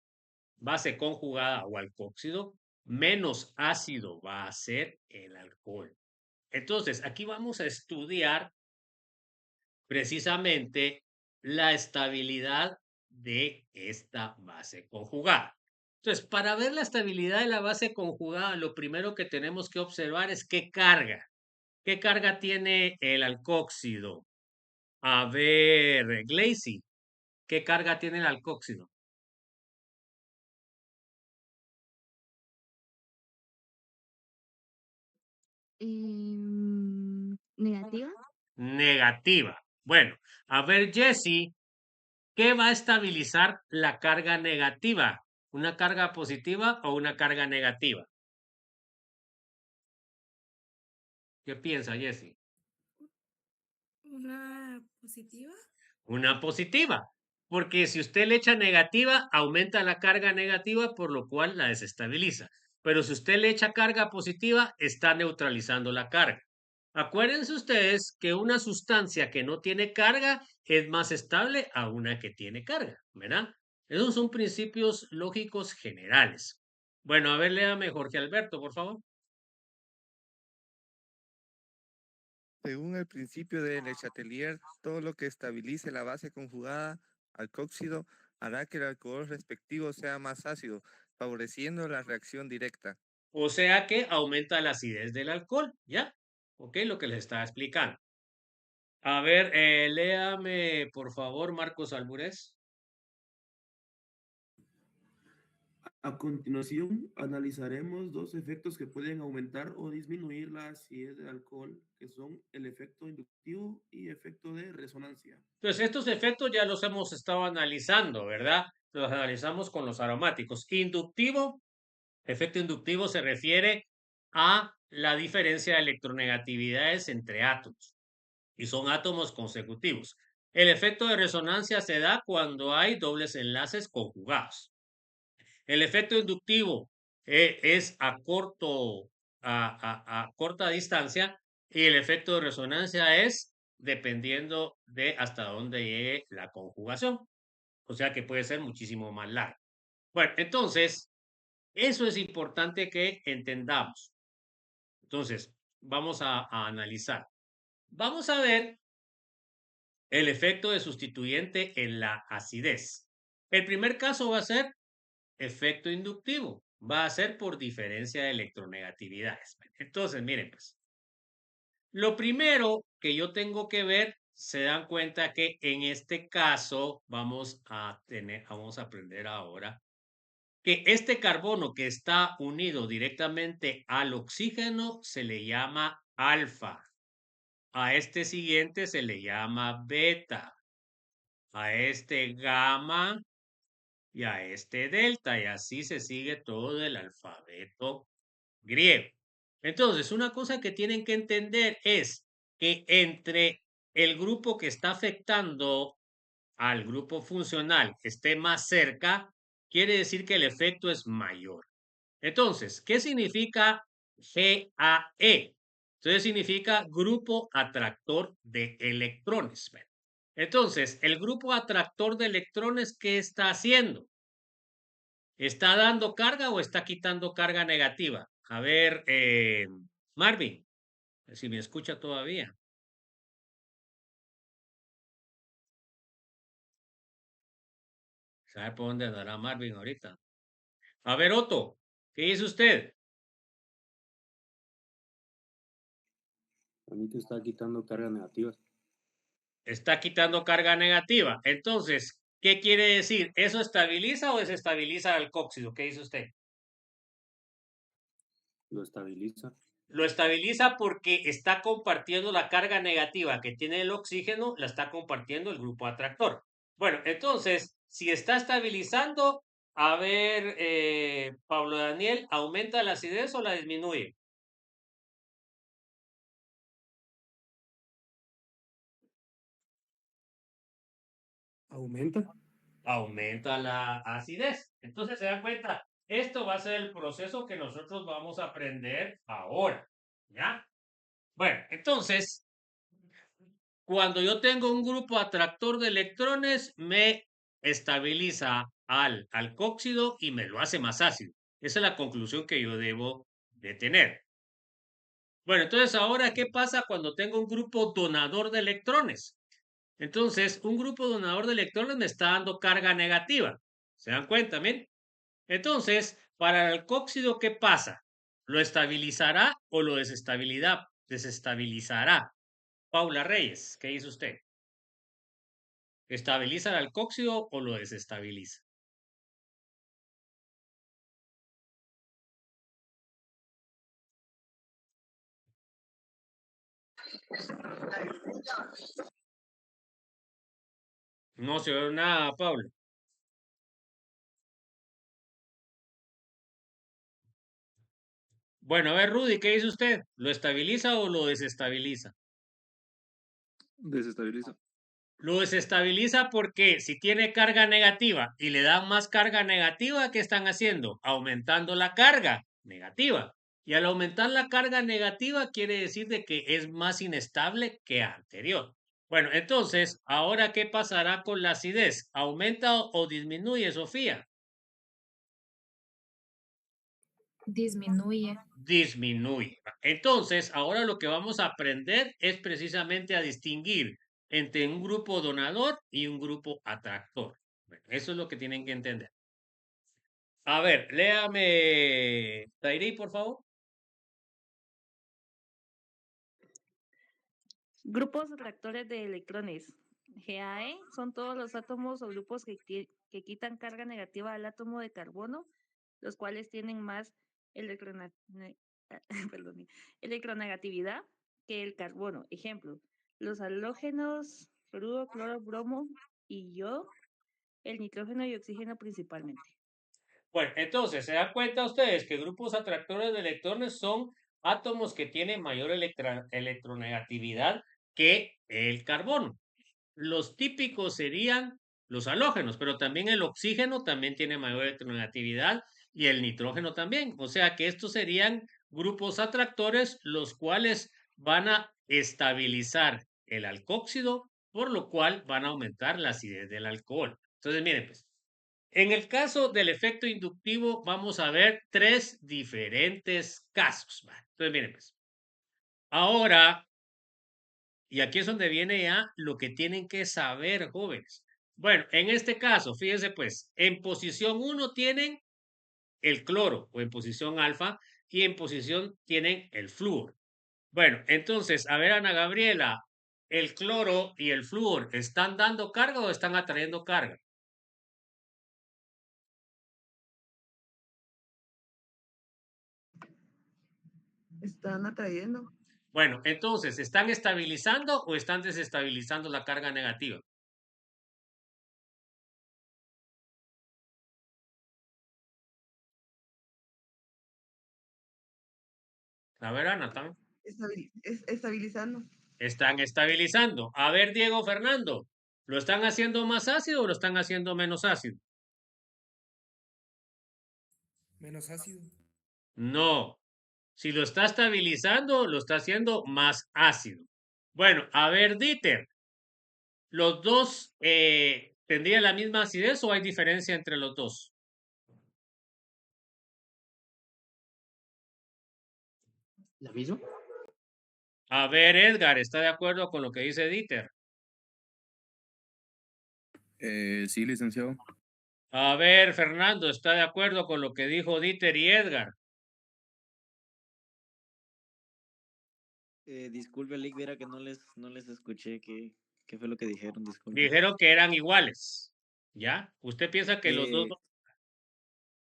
base conjugada o alcohóxido, menos ácido va a ser el alcohol. Entonces, aquí vamos a estudiar precisamente la estabilidad de esta base conjugada. Entonces, para ver la estabilidad de la base conjugada, lo primero que tenemos que observar es qué carga tiene el alcohóxido. A ver, Glacy, ¿qué carga tiene el alcóxido? ¿Negativa? Negativa. Bueno, a ver, Jesse, ¿qué va a estabilizar la carga negativa? ¿Una carga positiva o una carga negativa? ¿Qué piensa, Jesse? ¿Una positiva? Una positiva, porque si usted le echa negativa, aumenta la carga negativa, por lo cual la desestabiliza. Pero si usted le echa carga positiva, está neutralizando la carga. Acuérdense ustedes que una sustancia que no tiene carga es más estable a una que tiene carga, ¿verdad? Esos son principios lógicos generales. Bueno, a ver, léame Jorge Alberto, por favor. Según el principio de Le Chatelier, todo lo que estabilice la base conjugada alcóxido hará que el alcohol respectivo sea más ácido, favoreciendo la reacción directa. O sea que aumenta la acidez del alcohol, ¿ya? Ok, lo que les estaba explicando. A ver, léame, por favor, Marcos Alburez. A continuación, analizaremos dos efectos que pueden aumentar o disminuir la acidez del alcohol, que son el efecto inductivo y efecto de resonancia. Entonces, estos efectos ya los hemos estado analizando, ¿verdad? Los analizamos con los aromáticos. Inductivo, efecto inductivo se refiere a la diferencia de electronegatividades entre átomos y son átomos consecutivos. El efecto de resonancia se da cuando hay dobles enlaces conjugados. El efecto inductivo es a corta distancia y el efecto de resonancia es dependiendo de hasta dónde llegue la conjugación. O sea que puede ser muchísimo más largo. Bueno, entonces, eso es importante que entendamos. Entonces, vamos a analizar. Vamos a ver el efecto de sustituyente en la acidez. El primer caso va a ser efecto inductivo. Va a ser por diferencia de electronegatividades. Entonces, miren, pues, lo primero que yo tengo que ver, se dan cuenta que en este caso vamos a aprender ahora que este carbono que está unido directamente al oxígeno se le llama alfa. A este siguiente se le llama beta. A este gamma y a este delta, y así se sigue todo el alfabeto griego. Entonces, una cosa que tienen que entender es que entre el grupo que está afectando al grupo funcional que esté más cerca, quiere decir que el efecto es mayor. Entonces, ¿qué significa GAE? Entonces significa grupo atractor de electrones. Entonces, el grupo atractor de electrones, ¿qué está haciendo? ¿Está dando carga o está quitando carga negativa? A ver, Marvin, si me escucha todavía. ¿Sabe por dónde andará Marvin ahorita? A ver, Otto, ¿qué dice usted? A mí que está quitando cargas negativas. Está quitando carga negativa. Entonces, ¿qué quiere decir? ¿Eso estabiliza o desestabiliza el alcóxido? ¿Qué dice usted? Lo estabiliza. Lo estabiliza porque está compartiendo la carga negativa que tiene el oxígeno, la está compartiendo el grupo atractor. Bueno, entonces, si está estabilizando, a ver, Pablo Daniel, ¿aumenta la acidez o la disminuye? ¿Aumenta? Aumenta la acidez. Entonces, se dan cuenta, esto va a ser el proceso que nosotros vamos a aprender ahora. ¿Ya? Bueno, entonces, cuando yo tengo un grupo atractor de electrones, me estabiliza al alcóxido y me lo hace más ácido. Esa es la conclusión que yo debo de tener. Bueno, entonces ahora, ¿qué pasa cuando tengo un grupo donador de electrones? Entonces, un grupo donador de electrones me está dando carga negativa. ¿Se dan cuenta, men? Entonces, para el alcóxido, ¿qué pasa? ¿Lo estabilizará o lo desestabilizará? Paula Reyes, ¿qué dice usted? ¿Estabiliza el alcóxido o lo desestabiliza? No se ve nada, Pablo. Bueno, a ver, Rudy, ¿qué dice usted? ¿Lo estabiliza o lo desestabiliza? Desestabiliza. Lo desestabiliza porque si tiene carga negativa y le dan más carga negativa, ¿qué están haciendo? Aumentando la carga negativa. Y al aumentar la carga negativa quiere decir de que es más inestable que anterior. Bueno, entonces, ¿ahora qué pasará con la acidez? ¿Aumenta o disminuye, Sofía? Disminuye. Disminuye. Entonces, ahora lo que vamos a aprender es precisamente a distinguir entre un grupo donador y un grupo atractor. Bueno, eso es lo que tienen que entender. A ver, léame, Tairi, por favor. Grupos atractores de electrones. GAE son todos los átomos o grupos que quitan carga negativa al átomo de carbono, los cuales tienen más electrona- ne- perdón, electronegatividad que el carbono. Ejemplo, los halógenos, fluoruro, cloro, bromo y yodo, el nitrógeno y oxígeno principalmente. Bueno, entonces, ¿se dan cuenta ustedes que grupos atractores de electrones son átomos que tienen mayor electronegatividad que el carbono? Los típicos serían los halógenos, pero también el oxígeno también tiene mayor electronegatividad y el nitrógeno también. O sea que estos serían grupos atractores, los cuales van a estabilizar el alcóxido, por lo cual van a aumentar la acidez del alcohol. Entonces, miren, pues, en el caso del efecto inductivo, vamos a ver tres diferentes casos. Entonces, miren, pues, ahora y aquí es donde viene ya lo que tienen que saber, jóvenes. Bueno, en este caso, fíjense pues, en posición 1 tienen el cloro o en posición alfa y en posición tienen el flúor. Bueno, entonces, a ver, Ana Gabriela, ¿el cloro y el flúor están dando carga o están atrayendo carga? Están atrayendo. Bueno, entonces, ¿están estabilizando o están desestabilizando la carga negativa? A ver, Ana, también. Estabilizando. Están estabilizando. A ver, Diego Fernando, ¿lo están haciendo más ácido o lo están haciendo menos ácido? Menos ácido. No. Si lo está estabilizando, lo está haciendo más ácido. Bueno, a ver, Dieter, ¿los dos tendrían la misma acidez o hay diferencia entre los dos? ¿La misma? A ver, Edgar, ¿está de acuerdo con lo que dice Dieter? Sí, licenciado. A ver, Fernando, ¿está de acuerdo con lo que dijo Dieter y Edgar? Disculpe, Lick, viera que no les escuché qué fue lo que dijeron, disculpe. Dijeron que eran iguales. ¿Ya? ¿Usted piensa que los dos?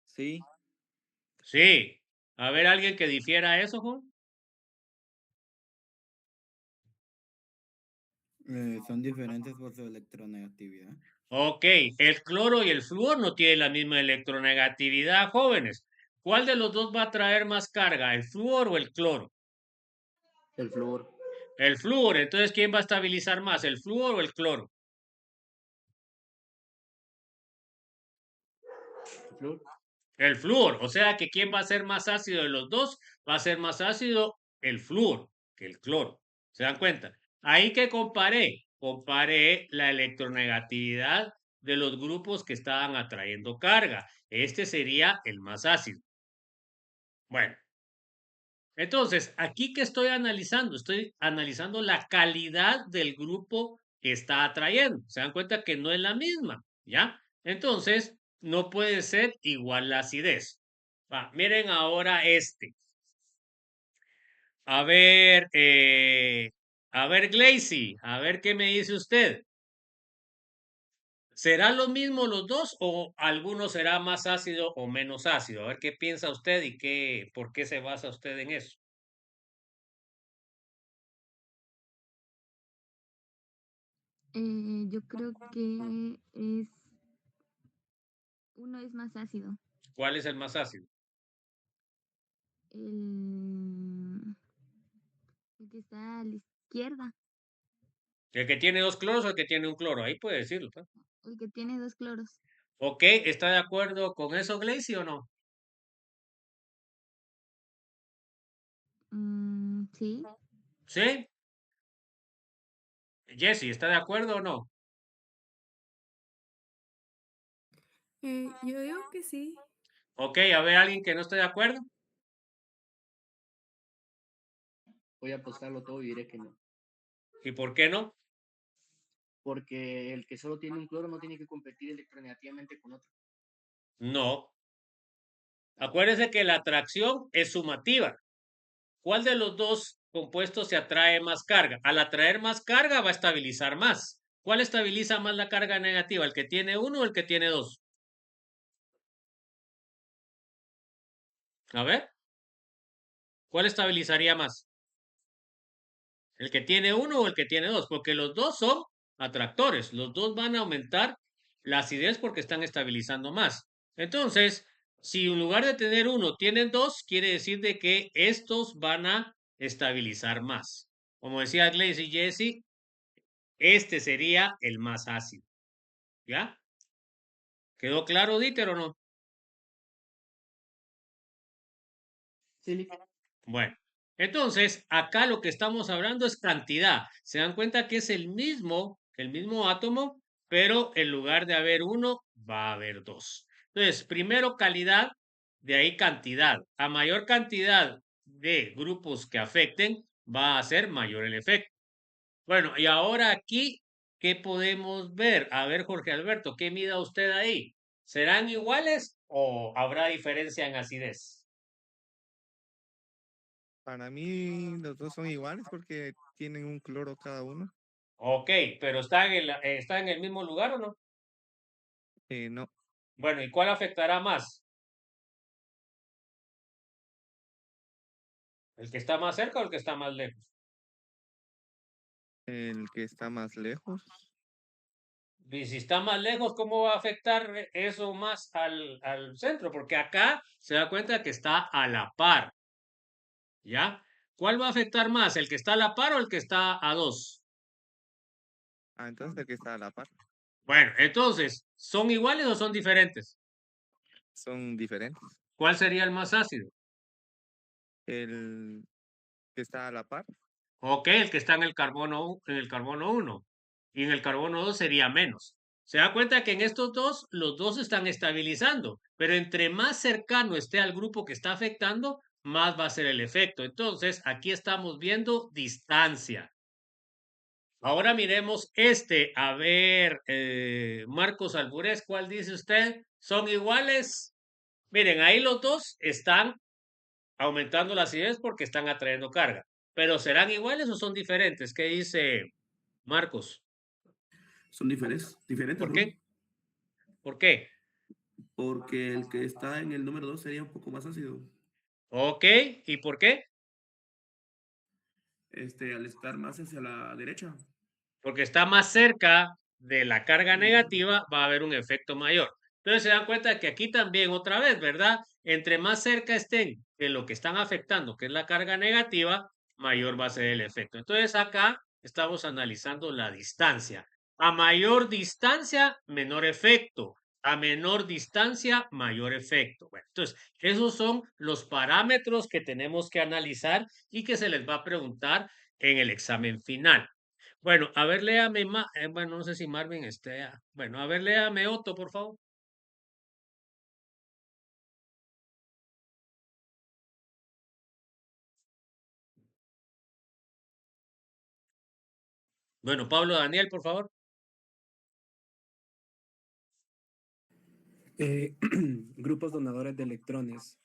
Sí. Sí. A ver, alguien que difiera a eso, Juan. Son diferentes por su electronegatividad. Ok, el cloro y el flúor no tienen la misma electronegatividad, jóvenes. ¿Cuál de los dos va a traer más carga, el flúor o el cloro? El flúor. El flúor, entonces, ¿quién va a estabilizar más, el flúor o el cloro? El flúor. El flúor, o sea que ¿quién va a ser más ácido de los dos? Va a ser más ácido el flúor que el cloro. ¿Se dan cuenta? Ahí que comparé la electronegatividad de los grupos que estaban atrayendo carga. Este sería el más ácido. Bueno, entonces, aquí que estoy analizando, estoy analizando la calidad del grupo que está atrayendo. Se dan cuenta que no es la misma, ¿ya? Entonces, no puede ser igual la acidez. Miren ahora este. A ver, Glacy, a ver qué me dice usted. ¿Será lo mismo los dos o alguno será más ácido o menos ácido? A ver qué piensa usted y por qué se basa usted en eso. Yo creo que uno es más ácido. ¿Cuál es el más ácido? El que está a la izquierda. ¿El que tiene dos cloros o el que tiene un cloro? Ahí puede decirlo, pues. El que tiene 2 cloros. Ok, ¿está de acuerdo con eso, Glacy, o no? Sí. ¿Sí? Jesse, ¿está de acuerdo o no? Yo digo que sí. Ok, a ver, alguien que no esté de acuerdo. Voy a apostarlo todo y diré que no. ¿Y por qué no? Porque el que solo tiene un cloro no tiene que competir electronegativamente con otro. No. Acuérdese que la atracción es sumativa. ¿Cuál de los dos compuestos se atrae más carga? Al atraer más carga va a estabilizar más. ¿Cuál estabiliza más la carga negativa? ¿El que tiene uno o el que tiene dos? A ver, ¿cuál estabilizaría más? ¿El que tiene uno o el que tiene dos? Porque los dos son atractores. Los dos van a aumentar la acidez porque están estabilizando más. Entonces, si en lugar de tener uno tienen dos, quiere decir de que estos van a estabilizar más. Como decía Glaze y Jesse, este sería el más ácido. ¿Ya? ¿Quedó claro, Dieter, o no? Sí. Bueno, entonces acá lo que estamos hablando es cantidad. Se dan cuenta que es el mismo átomo, pero en lugar de haber uno, va a haber dos. Entonces, primero calidad, de ahí cantidad. A mayor cantidad de grupos que afecten, va a ser mayor el efecto. Bueno, y ahora aquí, ¿qué podemos ver? A ver, Jorge Alberto, ¿qué mida usted ahí? ¿Serán iguales o habrá diferencia en acidez? Para mí los dos son iguales porque tienen un cloro cada uno. Ok, pero ¿está en el mismo lugar o no? No, Bueno, ¿y cuál afectará más? ¿El que está más cerca o el que está más lejos? el que está más lejos. Y si está más lejos, ¿cómo va a afectar eso más al centro? Porque acá se da cuenta que está a la par. ¿Ya? ¿Cuál va a afectar más? ¿El que está a la par o el que está a dos? Entonces el que está a la par. Bueno, entonces, ¿son iguales o son diferentes? Son diferentes. ¿Cuál sería el más ácido? El que está a la par. Ok, el que está en el carbono 1 y en el carbono 2 sería menos. Se da cuenta que en estos dos, los dos están estabilizando, pero entre más cercano esté al grupo que está afectando, más va a ser el efecto. Entonces, aquí estamos viendo distancia. Ahora miremos este. A ver, Marcos Alburés, ¿cuál dice usted? ¿Son iguales? Miren, ahí los dos están aumentando la acidez porque están atrayendo carga. Pero ¿serán iguales o son diferentes? ¿Qué dice Marcos? Son diferentes, ¿Por bro. qué? ¿Por qué? Porque el que está en el número 2 sería un poco más ácido. Ok, ¿y por qué? Al estar más hacia la derecha. Porque está más cerca de la carga negativa, va a haber un efecto mayor. Entonces se dan cuenta que aquí también otra vez, ¿verdad? Entre más cerca estén de lo que están afectando, que es la carga negativa, mayor va a ser el efecto. Entonces acá estamos analizando la distancia. A mayor distancia, menor efecto. A menor distancia, mayor efecto. Bueno, entonces, esos son los parámetros que tenemos que analizar y que se les va a preguntar en el examen final. Bueno, a ver, léame, bueno, no sé si Marvin esté. Bueno, a ver, léame Otto, por favor. Bueno, Pablo Daniel, por favor. Grupos donadores de electrones.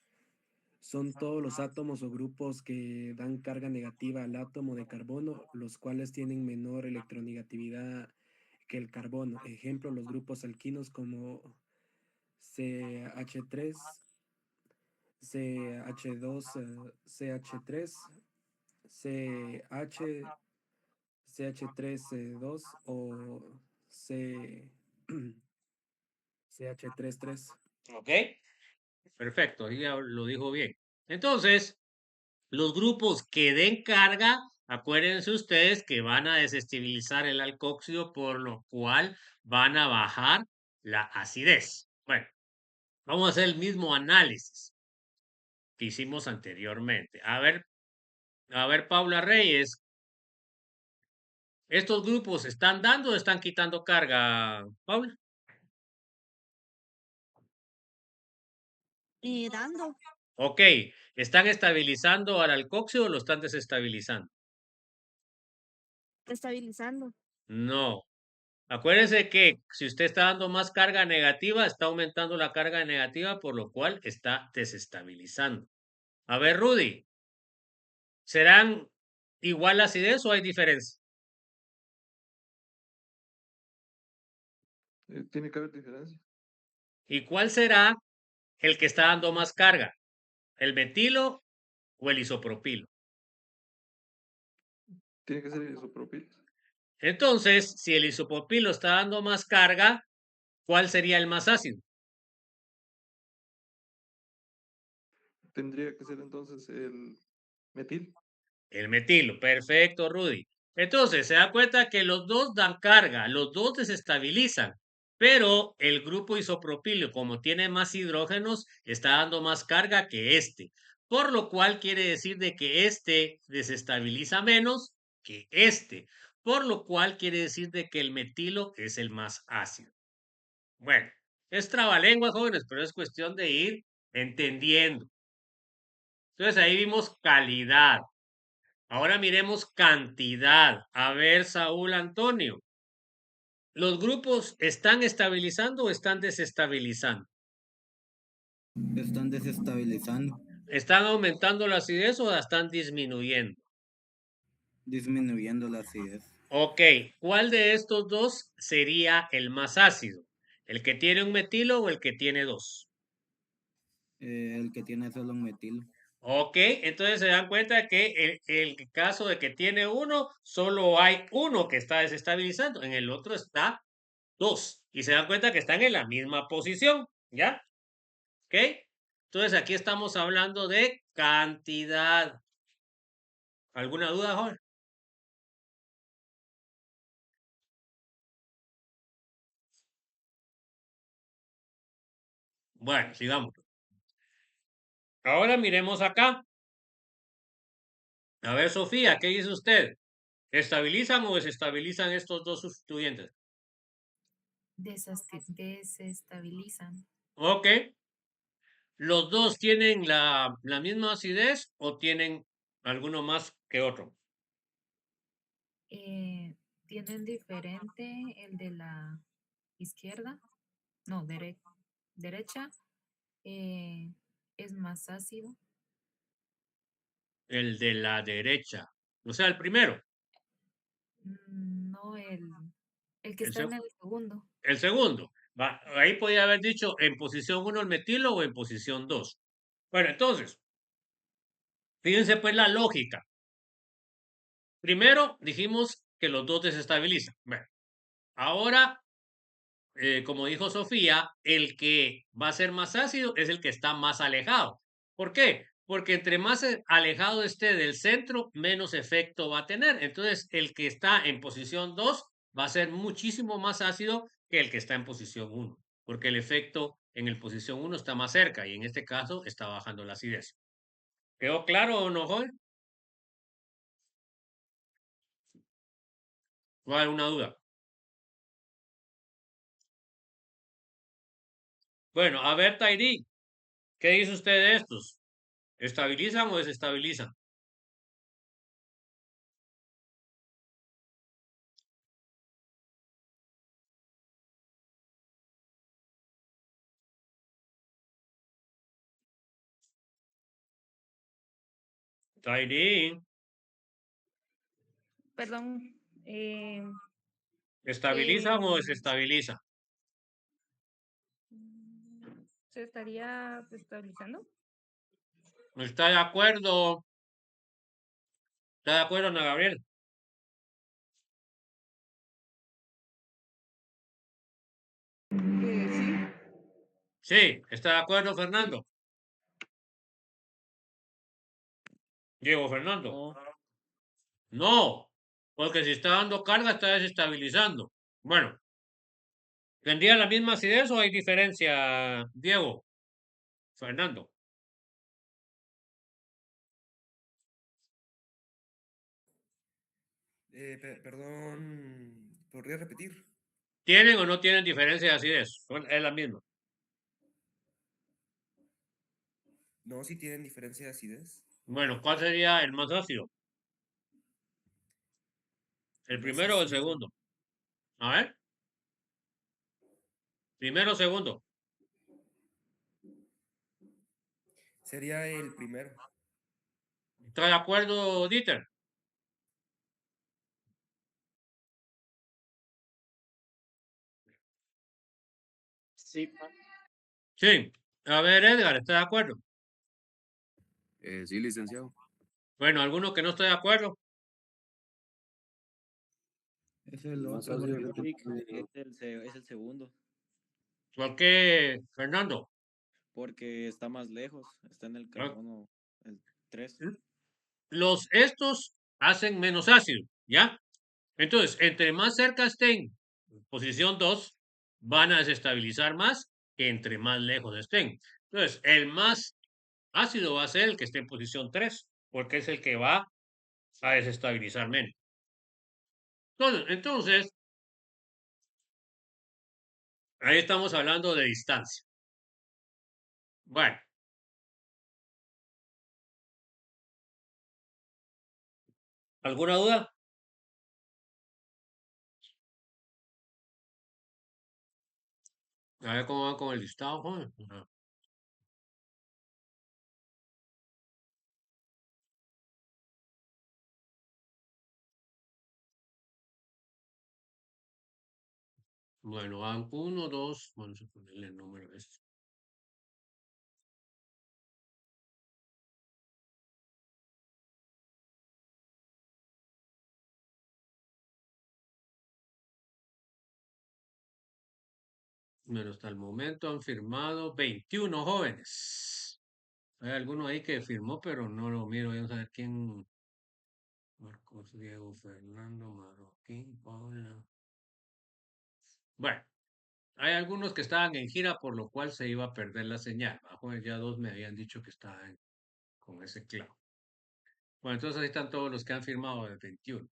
Son todos los átomos o grupos que dan carga negativa al átomo de carbono, los cuales tienen menor electronegatividad que el carbono. Ejemplo, los grupos alquinos como CH3, CH2, CH3, CH, CH3, 2 o CH33. ¿Ok? Perfecto, ahí ya lo dijo bien. Entonces, los grupos que den carga, acuérdense ustedes que van a desestabilizar el alcoxio, por lo cual van a bajar la acidez. Bueno, vamos a hacer el mismo análisis que hicimos anteriormente. A ver, Paula Reyes, ¿estos grupos están dando o están quitando carga, Paula? Dando, Ok, ¿están estabilizando al alcoxio o lo están desestabilizando? estabilizando. No. Acuérdese que si usted está dando más carga negativa, está aumentando la carga negativa, por lo cual está desestabilizando. A ver, Rudy, ¿serán igual la acidez o hay diferencia? Tiene que haber diferencia. ¿Y cuál será el que está dando más carga? ¿El metilo o el isopropilo? Tiene que ser isopropilo. Entonces, si el isopropilo está dando más carga, ¿cuál sería el más ácido? Tendría que ser entonces el metil. El metilo, perfecto, Rudy. Entonces, se da cuenta que los dos dan carga, los dos desestabilizan, pero el grupo isopropilo, como tiene más hidrógenos, está dando más carga que este, por lo cual quiere decir de que este desestabiliza menos que este, por lo cual quiere decir de que el metilo es el más ácido. Bueno, es trabalengua, jóvenes, pero es cuestión de ir entendiendo. Entonces ahí vimos calidad. Ahora miremos cantidad. A ver, Saúl Antonio. ¿Los grupos están estabilizando o están desestabilizando? Están desestabilizando, ¿Están aumentando la acidez o la están disminuyendo? disminuyendo la acidez. Ok, ¿cuál de estos dos sería el más ácido? ¿El que tiene un metilo o el que tiene dos? El que tiene solo un metilo. Ok, entonces se dan cuenta que el caso de que tiene uno, solo hay uno que está desestabilizando, en el otro está dos. Y se dan cuenta que están en la misma posición, ¿ya? ¿Ok? Entonces aquí estamos hablando de cantidad. ¿Alguna duda, joven? Bueno, sigamos. Ahora miremos acá. A ver, Sofía, ¿qué dice usted? ¿Estabilizan o desestabilizan estos dos sustituyentes? Desestabilizan. Ok. ¿Los dos tienen la misma acidez o tienen alguno más que otro? Tienen diferente el de la izquierda, no, derecha, eh, es más ácido. El de la derecha. O sea, el primero. No, el que El, está se- en el segundo. el segundo. Ahí podía haber dicho en posición 1 el metilo o en posición 2. Bueno, entonces, fíjense pues la lógica. Primero dijimos que los dos desestabilizan. Bueno, ahora, como dijo Sofía, el que va a ser más ácido es el que está más alejado. ¿Por qué? Porque entre más alejado esté del centro, menos efecto va a tener. Entonces, el que está en posición 2 va a ser muchísimo más ácido que el que está en posición 1, porque el efecto en el posición 1 está más cerca y en este caso está bajando la acidez. ¿Quedó claro o no, joven? ¿No hay alguna duda? Bueno, a ver, Tairi, ¿qué dice usted de estos? ¿Estabilizan o desestabilizan? Tairi, Perdón, ¿Estabilizan o Eh, desestabilizan? ¿Se estaría estabilizando? ¿Está de acuerdo? ¿Está de acuerdo, Ana Gabriel? Sí. Sí, ¿está de acuerdo, Fernando? Diego Fernando. No, No, porque si está dando carga está desestabilizando. Bueno, ¿tendría la misma acidez o hay diferencia, Diego? Fernando. Perdón, ¿podría repetir? ¿Tienen o no tienen diferencia de acidez? Es la misma. No, si tienen diferencia de acidez. Bueno, ¿cuál sería el más ácido? ¿El El más primero o el ácido segundo? A ver, primero o segundo. sería el primero. ¿Está de acuerdo, Dieter? sí, Sí. A ver, Edgar, ¿está de acuerdo? Sí, licenciado. Bueno, ¿alguno que no esté de acuerdo? Es El el más otro, ácido Jorge. es el Rick, promedio. es el segundo, ¿Por qué, Fernando? porque está más lejos, está en el Ah, carbono, el 3. Estos hacen menos ácido, ¿ya? Entonces, entre más cerca estén, posición 2, van a desestabilizar más que entre más lejos estén. Entonces, el más ácido va a ser el que esté en posición 3, porque es el que va a desestabilizar menos. Entonces, ahí estamos hablando de distancia. Bueno, ¿alguna duda? A ver cómo va con el listado, joven. Ajá. Bueno, van 1, 2, vamos a ponerle el número este. Bueno, hasta el momento han firmado 21 jóvenes. Hay alguno ahí que firmó, pero no lo miro. Vamos a ver quién. Marcos, Diego, Fernando, Marroquín, Paula. Bueno, hay algunos que estaban en gira, por lo cual se iba a perder la señal. Pues ya dos me habían dicho que estaban con ese clavo. Bueno, entonces ahí están todos los que han firmado del 21.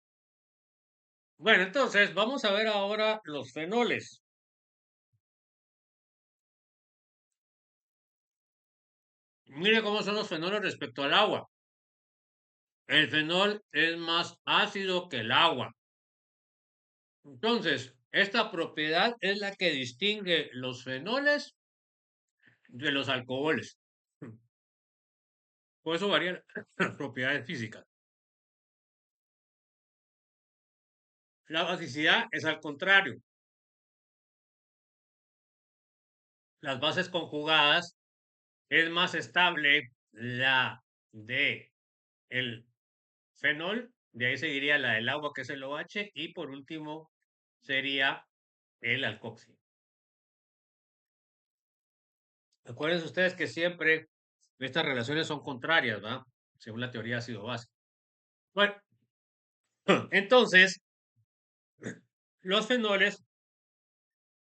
Bueno, entonces vamos a ver ahora los fenoles. Mire cómo son los fenoles respecto al agua. El fenol es más ácido que el agua. Entonces, esta propiedad es la que distingue los fenoles de los alcoholes. Por eso varían las propiedades físicas. La basicidad es al contrario. Las bases conjugadas es más estable la de el fenol, de ahí seguiría la del agua que es el OH y por último sería el alcoxi. Acuérdense ustedes que siempre estas relaciones son contrarias, ¿verdad? Según la teoría ácido-base. Bueno, entonces, los fenoles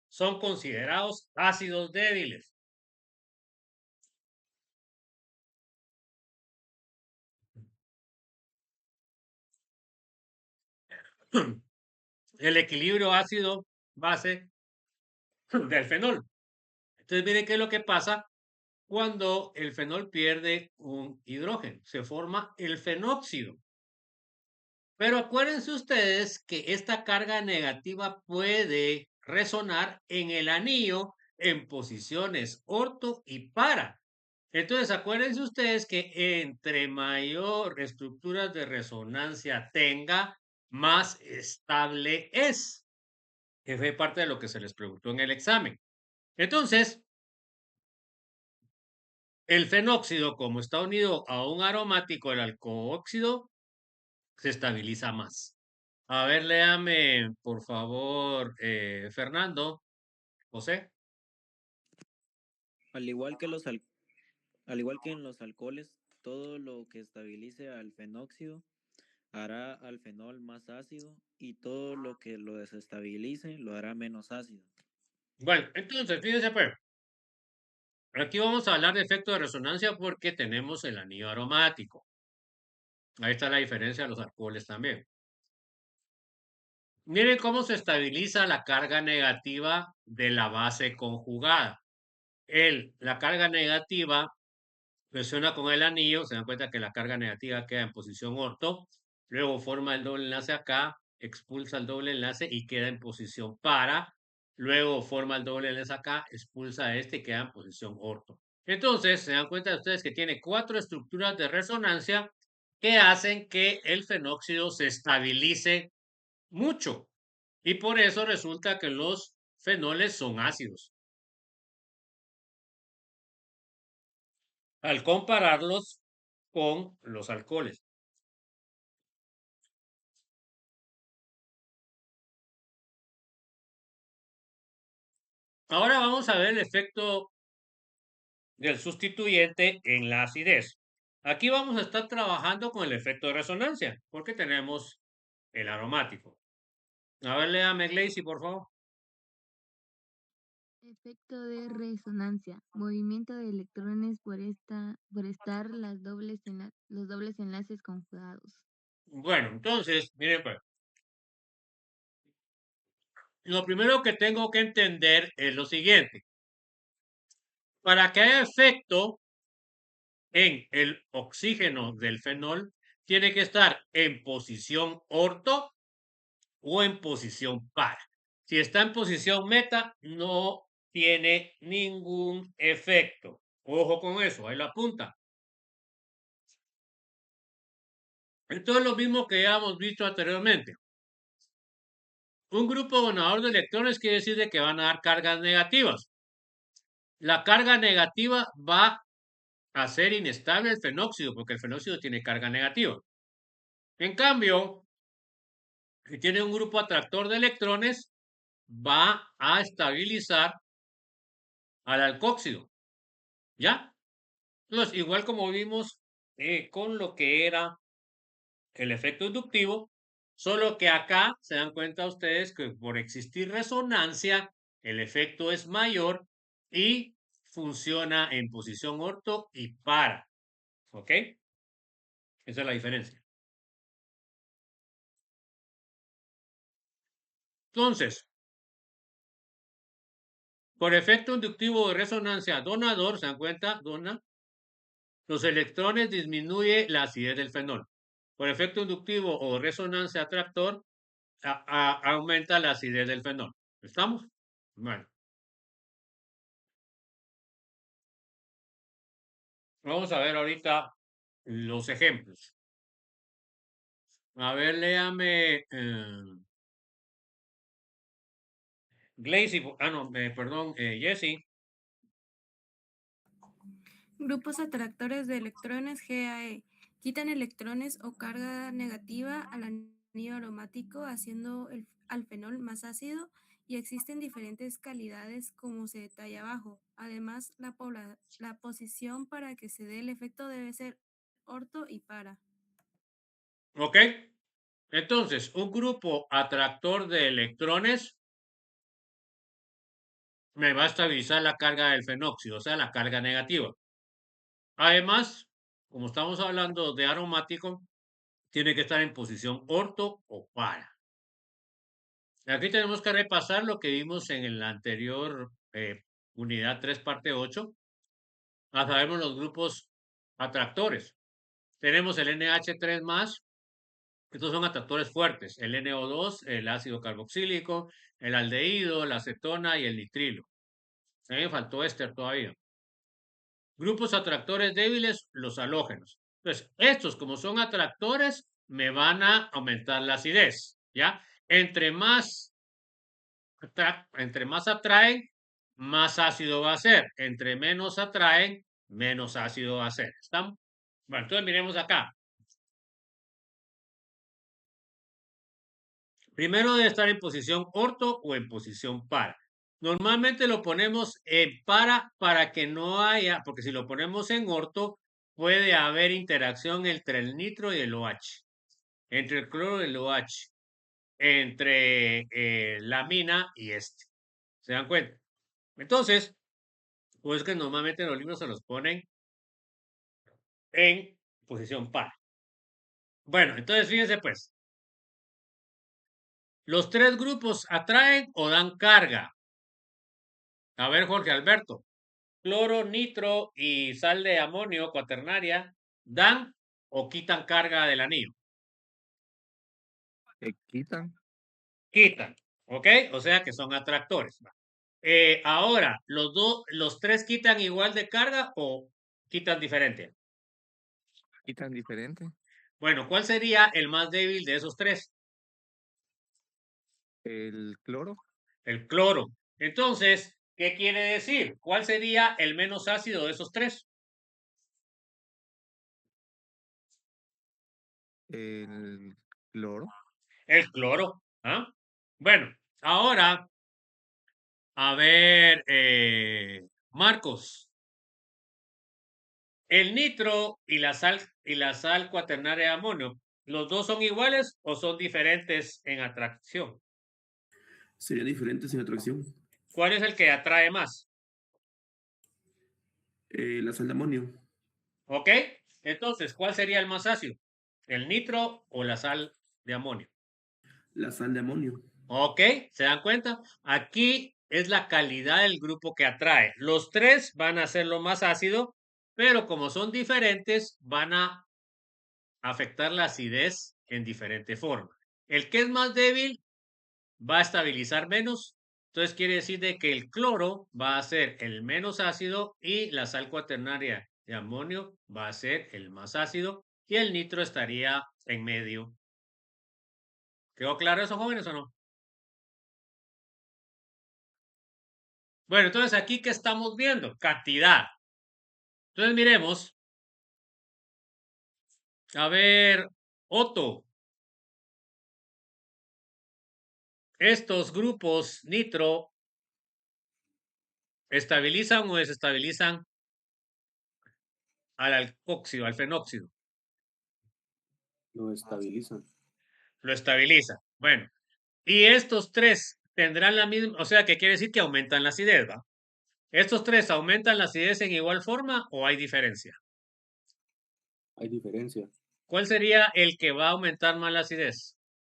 son considerados ácidos débiles. El equilibrio ácido-base del fenol. Entonces, miren qué es lo que pasa cuando el fenol pierde un hidrógeno. Se forma el fenóxido. Pero acuérdense ustedes que esta carga negativa puede resonar en el anillo en posiciones orto y para. Entonces, acuérdense ustedes que entre mayor estructuras de resonancia tenga, más estable es. que fue parte de lo que se les preguntó en el examen. Entonces, el fenóxido, como está unido a un aromático, el alcohóxido, se estabiliza más. A ver, léame, por favor, Fernando, José. Al igual que al igual que en los alcoholes, todo lo que estabilice al fenóxido hará al fenol más ácido y todo lo que lo desestabilice lo hará menos ácido. Bueno, entonces, fíjense, pues, aquí vamos a hablar de efecto de resonancia porque tenemos el anillo aromático. Ahí está la diferencia de los alcoholes también. Miren cómo se estabiliza la carga negativa de la base conjugada. La carga negativa presiona con el anillo, se dan cuenta que la carga negativa queda en posición orto, luego forma el doble enlace acá, expulsa el doble enlace y queda en posición para, luego forma el doble enlace acá, expulsa este y queda en posición orto. Entonces, se dan cuenta ustedes que tiene 4 estructuras de resonancia que hacen que el fenóxido se estabilice mucho. Y por eso resulta que los fenoles son ácidos. Al compararlos con los alcoholes. Ahora vamos a ver el efecto del sustituyente en la acidez. Aquí vamos a estar trabajando con el efecto de resonancia, porque tenemos el aromático. A ver, léame, Glacy, por favor. Efecto de resonancia. Movimiento de electrones por estar los dobles enlaces conjugados. Bueno, entonces, miren, pues, lo primero que tengo que entender es lo siguiente. Para que haya efecto en el oxígeno del fenol, tiene que estar en posición orto o en posición para. Si está en posición meta, no tiene ningún efecto. Ojo con eso, ahí lo apunta. Esto es lo mismo que ya hemos visto anteriormente. Un grupo donador de electrones quiere decir de que van a dar cargas negativas. La carga negativa va a ser inestable el fenóxido, porque el fenóxido tiene carga negativa. En cambio, si tiene un grupo atractor de electrones, va a estabilizar al alcóxido. ¿Ya? Entonces, igual como vimos con lo que era el efecto inductivo, solo que acá se dan cuenta ustedes que por existir resonancia, el efecto es mayor y funciona en posición orto y para. ¿Ok? Esa es la diferencia. Entonces, por efecto inductivo de resonancia donador, ¿se dan cuenta? Dona. Los electrones disminuye la acidez del fenol. Por efecto inductivo o resonancia atractor, aumenta la acidez del fenol. ¿Estamos? Bueno. Vamos a ver ahorita los ejemplos. A ver, léame. Glacy, no, perdón, Jesse. Grupos atractores de electrones GAE quitan electrones o carga negativa al anillo aromático, haciendo al fenol más ácido, y existen diferentes calidades como se detalla abajo. Además, la posición para que se dé el efecto debe ser orto y para. Ok. Entonces, un grupo atractor de electrones me va a estabilizar la carga del fenóxido, o sea, la carga negativa. Además, como estamos hablando de aromático, tiene que estar en posición orto o para. Aquí tenemos que repasar lo que vimos en la anterior unidad 3, parte 8. Sabemos los grupos atractores. Tenemos el NH3+, estos son atractores fuertes. El NO2, el ácido carboxílico, el aldehído, la acetona y el nitrilo. A mí me faltó éster todavía. Grupos atractores débiles, los halógenos. Entonces, estos como son atractores, me van a aumentar la acidez, ¿ya? Entre más Entre más atraen, más ácido va a ser. Entre menos atraen, menos ácido va a ser. ¿Estamos? Bueno, entonces miremos acá. Primero debe estar en posición orto o en posición para. Normalmente lo ponemos en para que no haya, porque si lo ponemos en orto, puede haber interacción entre el nitro y el OH, entre el cloro y el OH, entre la mina y este. ¿Se dan cuenta? Entonces, pues que normalmente los libros se los ponen en posición para. Bueno, entonces fíjense pues, los tres grupos atraen o dan carga. A ver, Jorge Alberto. Cloro, nitro y sal de amonio cuaternaria dan o quitan carga del anillo. Quitan. Quitan, ¿ok? O sea que son atractores. Ahora, ¿los tres quitan igual de carga o quitan diferente? Quitan diferente. Bueno, ¿cuál sería el más débil de esos tres? El cloro. El cloro. Entonces, ¿qué quiere decir? ¿Cuál sería el menos ácido de esos tres? El cloro. El cloro. ¿Ah? Bueno, ahora, a ver, Marcos. El nitro y la sal cuaternaria de amonio, ¿los dos son iguales o son diferentes en atracción? Serían diferentes en atracción. ¿Cuál es el que atrae más? La sal de amonio. ¿Ok? Entonces, ¿cuál sería el más ácido? ¿El nitro o la sal de amonio? La sal de amonio. ¿Ok? ¿Se dan cuenta? Aquí es la calidad del grupo que atrae. Los tres van a ser lo más ácido, pero como son diferentes, van a afectar la acidez en diferente forma. El que es más débil va a estabilizar menos. Entonces quiere decir de que el cloro va a ser el menos ácido y la sal cuaternaria de amonio va a ser el más ácido y el nitro estaría en medio. ¿Quedó claro eso, jóvenes, o no? Bueno, entonces aquí, ¿qué estamos viendo? Cantidad. Entonces miremos. A ver, Otto. Estos grupos nitro estabilizan o desestabilizan al alcoxio, al fenóxido. Lo estabilizan. Lo estabiliza. Bueno, y estos tres tendrán la misma, o sea, que quiere decir que aumentan la acidez, ¿va? ¿Estos tres aumentan la acidez en igual forma o hay diferencia? Hay diferencia. ¿Cuál sería el que va a aumentar más la acidez?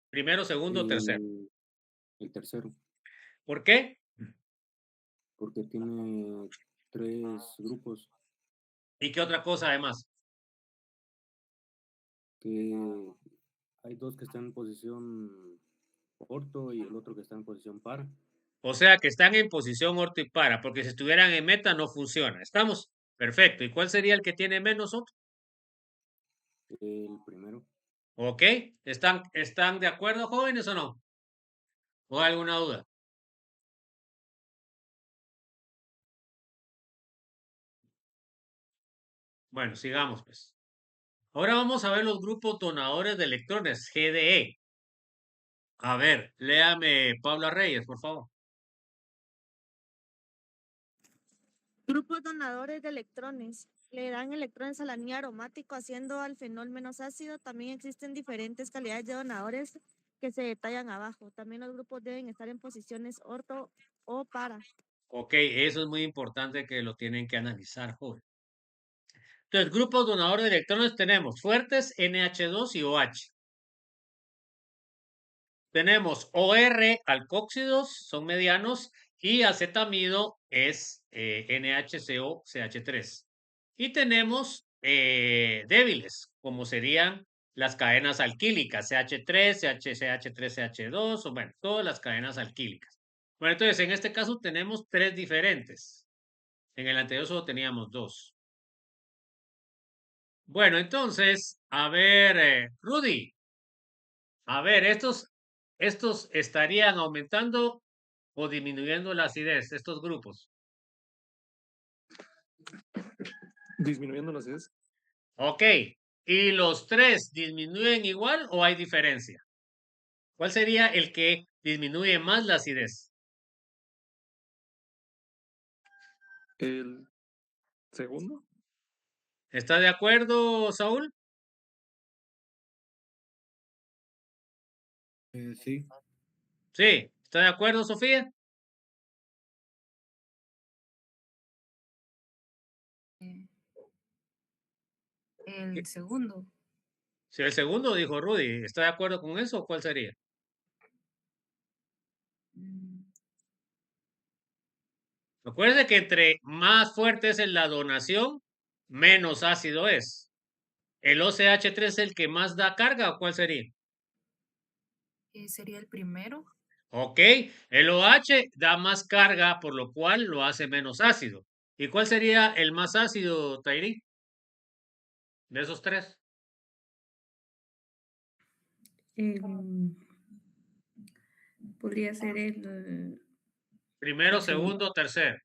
¿Primero, segundo o tercero? El tercero. ¿Por qué? Porque tiene 3 grupos. ¿Y qué otra cosa además? Que hay 2 que están en posición orto y el otro que está en posición par. O sea, que están en posición orto y para, porque si estuvieran en meta no funciona. ¿Estamos? Perfecto. ¿Y cuál sería el que tiene menos otro? El primero. ¿Ok? ¿Están de acuerdo, jóvenes, o no? ¿O hay alguna duda? Bueno, sigamos pues. Ahora vamos a ver los grupos donadores de electrones, GDE. A ver, léame Paula Reyes, por favor. Grupos donadores de electrones. Le dan electrones al anillo aromático haciendo al fenol menos ácido. También existen diferentes calidades de donadores que se detallan abajo. También los grupos deben estar en posiciones orto o para. Ok, eso es muy importante que lo tienen que analizar, joven. Entonces, grupos donadores de electrones tenemos fuertes, NH2 y OH. Tenemos OR, alcóxidos, son medianos, y acetamido es NHCO, CH3. Y tenemos débiles, como serían las cadenas alquílicas, CH3, CH3, CH2, o bueno, todas las cadenas alquílicas. Bueno, entonces en este caso tenemos tres diferentes. En el anterior solo teníamos dos. Bueno, entonces, a ver, Rudy, a ver, estos estarían aumentando o disminuyendo la acidez, estos grupos? Disminuyendo la acidez. Ok. ¿Y los tres disminuyen igual o hay diferencia? ¿Cuál sería el que disminuye más la acidez? El segundo. ¿Está de acuerdo, Saúl? Sí. Sí. ¿Está de acuerdo, Sofía? El segundo. Sí, el segundo dijo Rudy. ¿Está de acuerdo con eso o cuál sería? Acuérdense que entre más fuerte es la donación, menos ácido es. ¿El OCH3 es el que más da carga o cuál sería? Sería el primero. Ok, el OH da más carga, por lo cual lo hace menos ácido. ¿Y cuál sería el más ácido, Tairi? De esos tres. Podría ser el Primero, el segundo. segundo, tercero.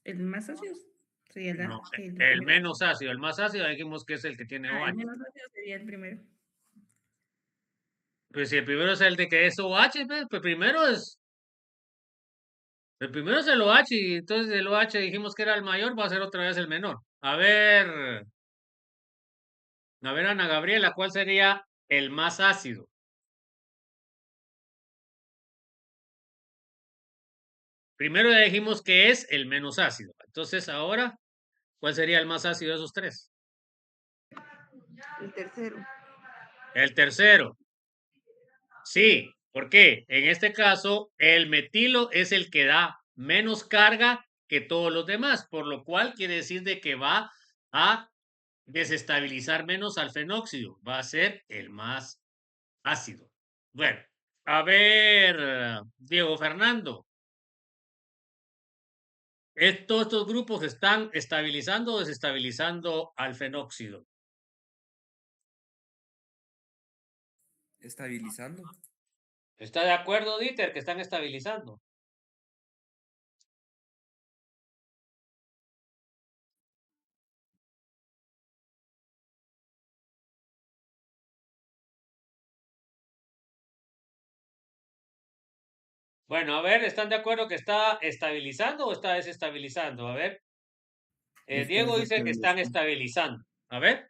El más ácido sería No, el el primero. menos ácido. El más ácido dijimos que es el que tiene El OH. menos ácido sería el primero. Pues si el primero es el de que es OH, pues primero es. El primero es el OH y entonces el OH dijimos que era el mayor, va a ser otra vez el menor. A ver, Ana Gabriela, ¿cuál sería el más ácido? Primero ya dijimos que es el menos ácido. Entonces ahora, ¿cuál sería el más ácido de esos tres? El tercero. El tercero. Sí, ¿por qué? En este caso, el metilo es el que da menos carga que todos los demás, por lo cual quiere decir de que va a desestabilizar menos al fenóxido, va a ser el más ácido. Bueno, a ver, Diego Fernando, todos estos grupos están estabilizando o desestabilizando al fenóxido. Estabilizando. ¿Está de acuerdo, Dieter, que están estabilizando? Bueno, a ver, ¿están de acuerdo que está estabilizando o está desestabilizando? A ver, Está Diego dice que están desestabilizando. estabilizando. A ver.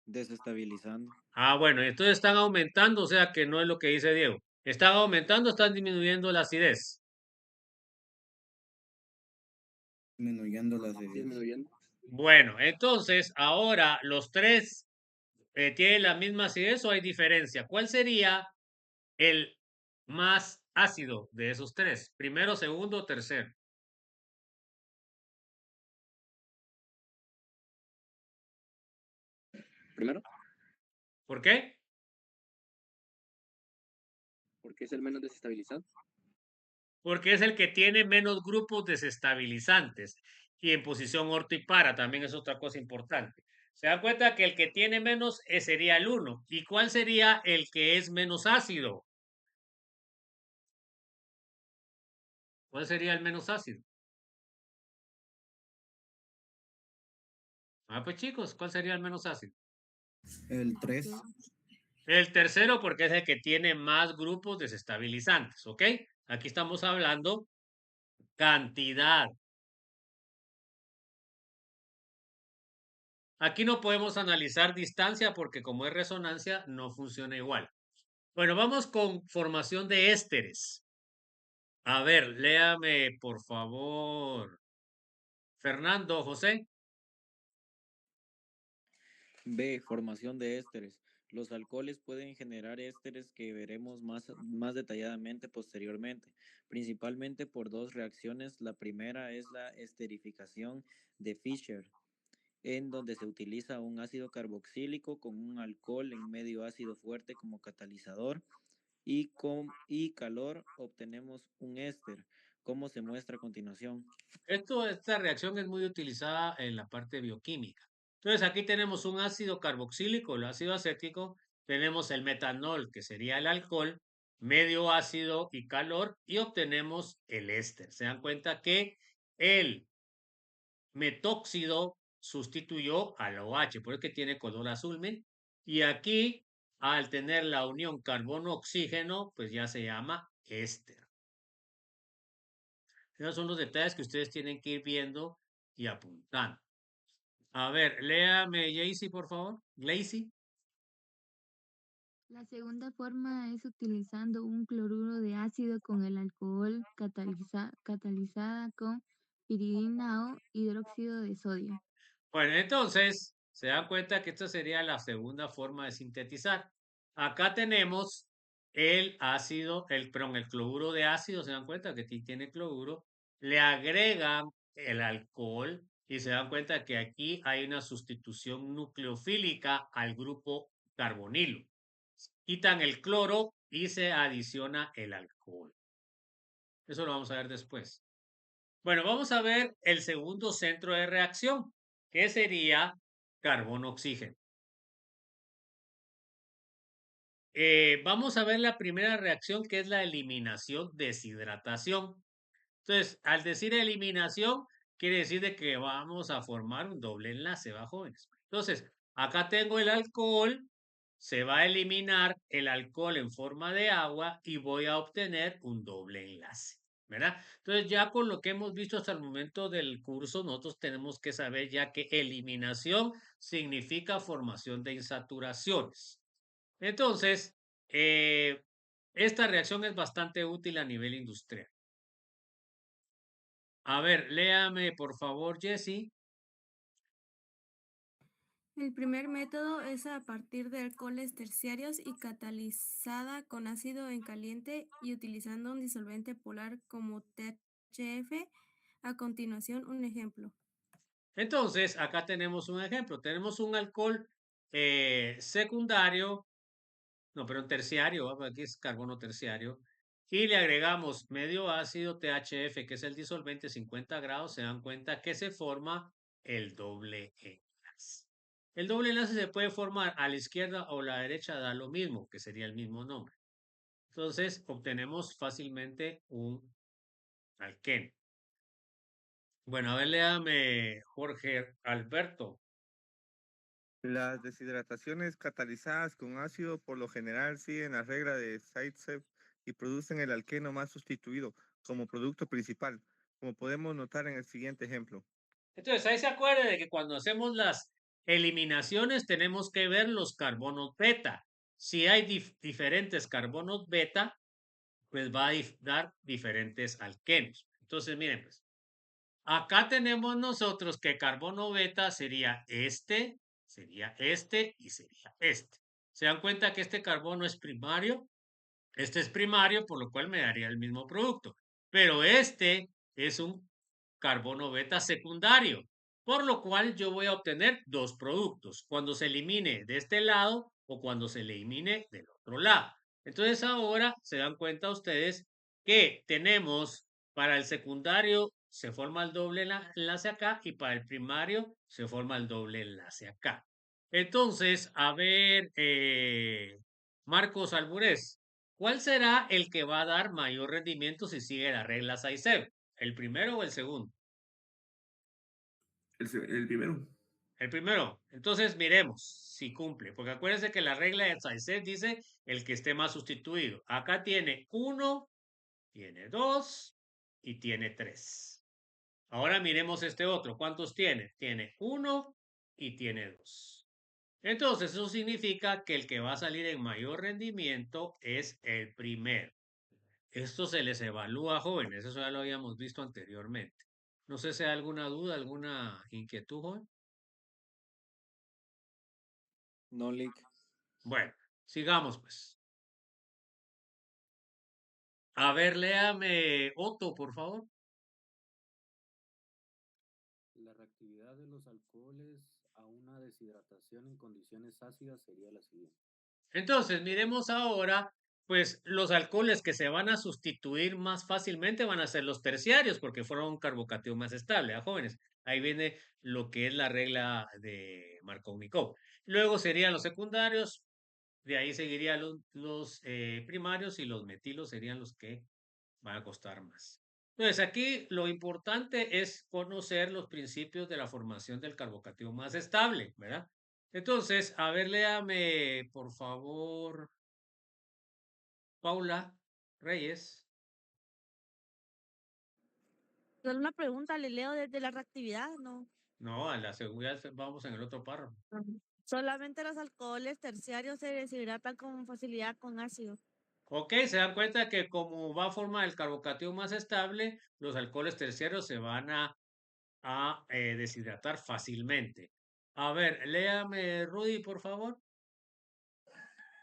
Desestabilizando. Bueno, entonces están aumentando, o sea que no es lo que dice Diego. ¿Están aumentando o están disminuyendo la acidez? Disminuyendo la acidez. Disminuyendo. Bueno, entonces ahora los tres tienen la misma acidez o hay diferencia. ¿Cuál sería el más ácido de esos tres? Primero, segundo, tercero. Primero, ¿Por qué? porque es el menos desestabilizado. Porque es el que tiene menos grupos desestabilizantes y en posición orto y para, también es otra cosa importante. Se dan cuenta que el que tiene menos sería el 1. ¿Y cuál sería el que es menos ácido? ¿Cuál sería el menos ácido? Pues chicos, ¿cuál sería el menos ácido? El 3. El tercero porque es el que tiene más grupos desestabilizantes, ¿ok? Aquí estamos hablando cantidad. Aquí no podemos analizar distancia porque como es resonancia no funciona igual. Bueno, vamos con formación de ésteres. A ver, léame por favor. Fernando, José. B. Formación de ésteres. Los alcoholes pueden generar ésteres que veremos más detalladamente posteriormente, principalmente por dos reacciones. La primera es la esterificación de Fischer, en donde se utiliza un ácido carboxílico con un alcohol en medio ácido fuerte como catalizador y con calor obtenemos un éster, como se muestra a continuación. Esta reacción es muy utilizada en la parte bioquímica. Entonces aquí tenemos un ácido carboxílico, el ácido acético, tenemos el metanol, que sería el alcohol, medio ácido y calor, y obtenemos el éster. Se dan cuenta que el metóxido sustituyó al OH, por eso que tiene color azul, ¿men? Y aquí, al tener la unión carbono-oxígeno, pues ya se llama éster. Esos son los detalles que ustedes tienen que ir viendo y apuntando. A ver, léame, Jaycee, por favor. Glacy. La segunda forma es utilizando un cloruro de ácido con el alcohol catalizada con piridina o hidróxido de sodio. Bueno, entonces, se dan cuenta que esta sería la segunda forma de sintetizar. Acá tenemos el ácido, el cloruro de ácido, se dan cuenta que aquí tiene cloruro, le agregan el alcohol y se dan cuenta que aquí hay una sustitución nucleofílica al grupo carbonilo. Quitan el cloro y se adiciona el alcohol. Eso lo vamos a ver después. Bueno, vamos a ver el segundo centro de reacción, que sería carbono-oxígeno. Vamos a ver la primera reacción, que es la eliminación-deshidratación. Entonces, al decir eliminación, quiere decir de que vamos a formar un doble enlace, ¿va, jóvenes? Entonces, acá tengo el alcohol, se va a eliminar el alcohol en forma de agua y voy a obtener un doble enlace, ¿verdad? Entonces, ya con lo que hemos visto hasta el momento del curso, nosotros tenemos que saber ya que eliminación significa formación de insaturaciones. Entonces, esta reacción es bastante útil a nivel industrial. A ver, léame por favor, Jessy. El primer método es a partir de alcoholes terciarios y catalizada con ácido en caliente y utilizando un disolvente polar como THF. A continuación, un ejemplo. Entonces, acá tenemos un ejemplo. Tenemos un alcohol secundario, no, pero un terciario, aquí es carbono terciario, y le agregamos medio ácido THF, que es el disolvente 50 grados, se dan cuenta que se forma el doble enlace. El doble enlace se puede formar a la izquierda o a la derecha, da lo mismo, que sería el mismo nombre. Entonces, obtenemos fácilmente un alqueno. Bueno, a ver, léame, Jorge Alberto. Las deshidrataciones catalizadas con ácido por lo general siguen la regla de Zaitsev y producen el alqueno más sustituido como producto principal, como podemos notar en el siguiente ejemplo. Entonces, ahí se acuerda de que cuando hacemos las eliminaciones tenemos que ver los carbonos beta. Si hay diferentes carbonos beta, pues va a dar diferentes alquenos. Entonces, miren, pues, acá tenemos nosotros que carbono beta sería este y sería este. ¿Se dan cuenta que este carbono es primario? Este es primario, por lo cual me daría el mismo producto. Pero este es un carbono beta secundario, por lo cual yo voy a obtener dos productos, cuando se elimine de este lado o cuando se elimine del otro lado. Entonces ahora se dan cuenta ustedes que tenemos para el secundario se forma el doble enlace acá y para el primario se forma el doble enlace acá. Entonces, a ver, Marcos Alburez, ¿cuál será el que va a dar mayor rendimiento si sigue la regla SAICEB? ¿El primero o el segundo? El primero. El primero. Entonces, miremos si cumple, porque acuérdense que la regla de SAICEB dice el que esté más sustituido. Acá tiene 1, tiene 2 y tiene 3. Ahora miremos este otro. ¿Cuántos tiene? Tiene 1 y tiene 2. Entonces, eso significa que el que va a salir en mayor rendimiento es el primero. Esto se les evalúa, jóvenes, eso ya lo habíamos visto anteriormente. No sé si hay alguna duda, alguna inquietud, joven. No, Lick. Bueno, sigamos pues. A ver, léame Otto, por favor. La reactividad de los alcoholes a una deshidratación en condiciones ácidas sería la siguiente. Entonces, miremos ahora, pues los alcoholes que se van a sustituir más fácilmente van a ser los terciarios, porque fueron un carbocation más estable, ¿a jóvenes? Ahí viene lo que es la regla de Markovnikov. Luego serían los secundarios, de ahí seguirían los primarios y los metilos serían los que van a costar más. Entonces, aquí lo importante es conocer los principios de la formación del carbocatión más estable, ¿verdad? Entonces, a ver, léame, por favor, Paula Reyes. Solo una pregunta, le leo desde la reactividad, ¿no? No, a la seguridad vamos en el otro párrafo. Solamente los alcoholes terciarios se deshidratan con facilidad con ácido. Ok, se dan cuenta que como va a formar el carbocatión más estable, los alcoholes terciarios se van a deshidratar fácilmente. A ver, léame, Rudy, por favor.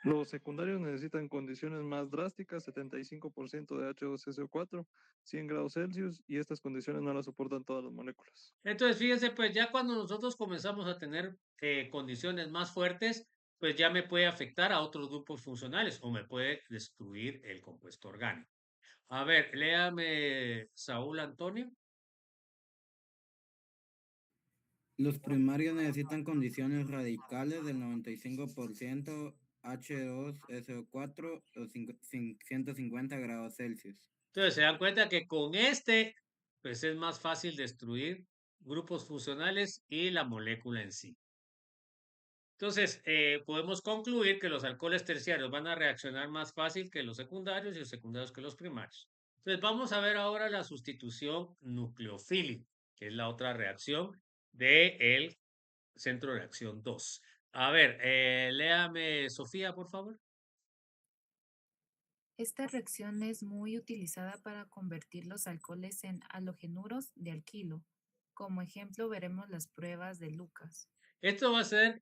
Los secundarios necesitan condiciones más drásticas, 75% de H2SO4, 100 grados Celsius, y estas condiciones no las soportan todas las moléculas. Entonces, fíjense, pues ya cuando nosotros comenzamos a tener condiciones más fuertes, pues ya me puede afectar a otros grupos funcionales o me puede destruir el compuesto orgánico. A ver, léame, Saúl Antonio. Los primarios necesitan condiciones radicales del 95% H2SO4 o 150 grados Celsius. Entonces, se dan cuenta que con este, pues es más fácil destruir grupos funcionales y la molécula en sí. Entonces, podemos concluir que los alcoholes terciarios van a reaccionar más fácil que los secundarios y los secundarios que los primarios. Entonces, vamos a ver ahora la sustitución nucleofílica, que es la otra reacción del centro de reacción 2. A ver, léame, Sofía, por favor. Esta reacción es muy utilizada para convertir los alcoholes en halogenuros de alquilo. Como ejemplo veremos las pruebas de Lucas. Esto va a ser,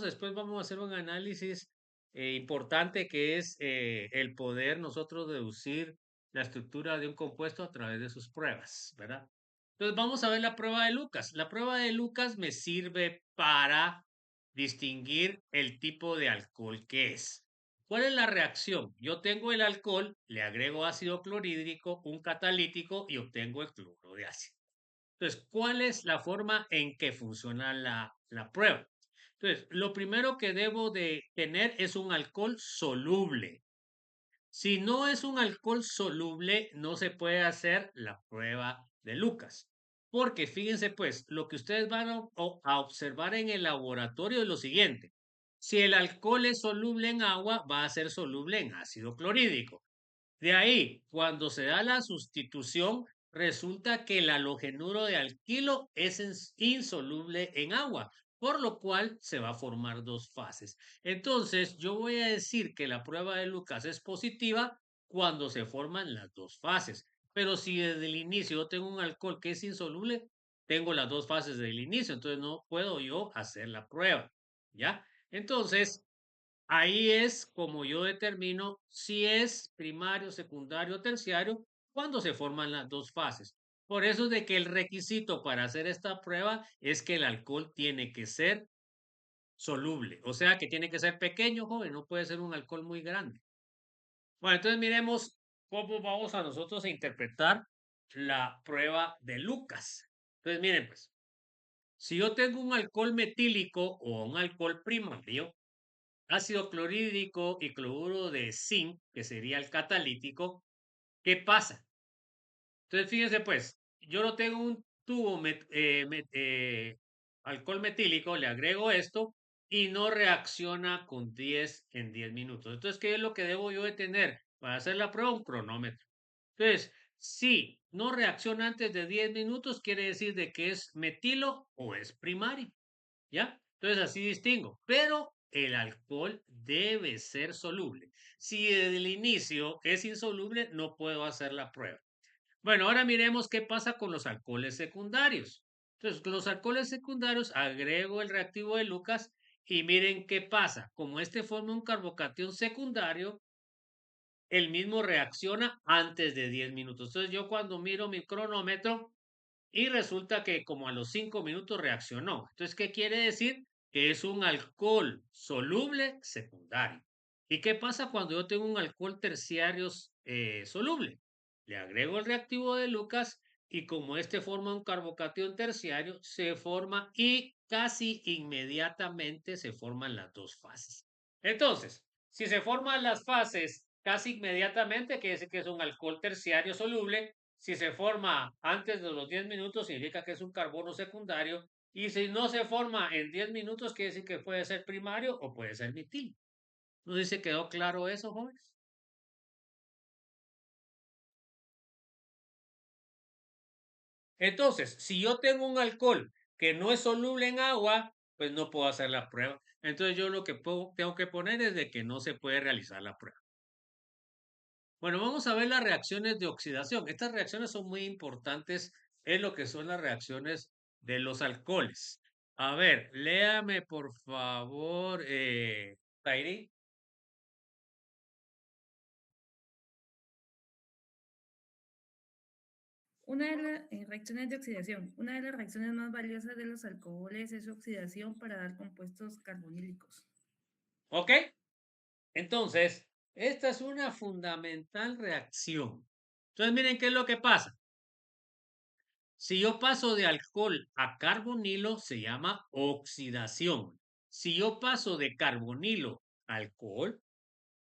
después vamos a hacer un análisis importante que es el poder nosotros deducir la estructura de un compuesto a través de sus pruebas, ¿verdad? Entonces vamos a ver la prueba de Lucas. La prueba de Lucas me sirve para distinguir el tipo de alcohol que es. ¿Cuál es la reacción? Yo tengo el alcohol, le agrego ácido clorhídrico, un catalítico y obtengo el cloruro de ácido. Entonces, ¿cuál es la forma en que funciona la prueba? Entonces, lo primero que debo de tener es un alcohol soluble. Si no es un alcohol soluble, no se puede hacer la prueba de Lucas. Porque fíjense pues, lo que ustedes van a observar en el laboratorio es lo siguiente. Si el alcohol es soluble en agua, va a ser soluble en ácido clorhídrico. De ahí, cuando se da la sustitución, resulta que el halogenuro de alquilo es insoluble en agua, por lo cual se va a formar dos fases. Entonces, yo voy a decir que la prueba de Lucas es positiva cuando se forman las dos fases. Pero si desde el inicio yo tengo un alcohol que es insoluble, tengo las dos fases del inicio, entonces no puedo yo hacer la prueba. ¿Ya? Entonces, ahí es como yo determino si es primario, secundario o terciario cuando se forman las dos fases. Por eso es de que el requisito para hacer esta prueba es que el alcohol tiene que ser soluble, o sea que tiene que ser pequeño, joven, no puede ser un alcohol muy grande. Bueno, entonces miremos cómo vamos a nosotros a interpretar la prueba de Lucas. Entonces miren pues, si yo tengo un alcohol metílico o un alcohol primario, ácido clorhídrico y cloruro de zinc, que sería el catalítico, ¿qué pasa? Entonces, fíjense pues, yo no tengo un tubo alcohol metílico, le agrego esto y no reacciona con 10 en 10 minutos. Entonces, ¿qué es lo que debo yo de tener para hacer la prueba? Un cronómetro. Entonces, si no reacciona antes de 10 minutos, quiere decir de que es metilo o es primario. ¿Ya? Entonces así distingo. Pero el alcohol debe ser soluble. Si desde el inicio es insoluble, no puedo hacer la prueba. Bueno, ahora miremos qué pasa con los alcoholes secundarios. Entonces, con los alcoholes secundarios agrego el reactivo de Lucas y miren qué pasa. Como este forma un carbocatión secundario, el mismo reacciona antes de 10 minutos. Entonces, yo cuando miro mi cronómetro, y resulta que como a los 5 minutos reaccionó. Entonces, ¿qué quiere decir? Que es un alcohol soluble secundario. ¿Y qué pasa cuando yo tengo un alcohol terciario soluble? Le agrego el reactivo de Lucas y como este forma un carbocatión terciario, se forma y casi inmediatamente se forman las dos fases. Entonces, Si se forman las fases casi inmediatamente, quiere decir que es un alcohol terciario soluble. Si se forma antes de los 10 minutos, significa que es un carbono secundario. Y si no se forma en 10 minutos, quiere decir que puede ser primario o puede ser metil. ¿No sé si quedó claro eso, jóvenes? Entonces, si yo tengo un alcohol que no es soluble en agua, pues no puedo hacer la prueba. Entonces yo lo que tengo que poner es de que no se puede realizar la prueba. Bueno, vamos a ver las reacciones de oxidación. Estas reacciones son muy importantes en lo que son las reacciones de los alcoholes. A ver, léame por favor, Tairi. Una de las reacciones de oxidación. Una de las reacciones más valiosas de los alcoholes es su oxidación para dar compuestos carbonílicos. ¿Ok? Entonces, esta es una fundamental reacción. Entonces, miren qué es lo que pasa. Si yo paso de alcohol a carbonilo, se llama oxidación. Si yo paso de carbonilo a alcohol,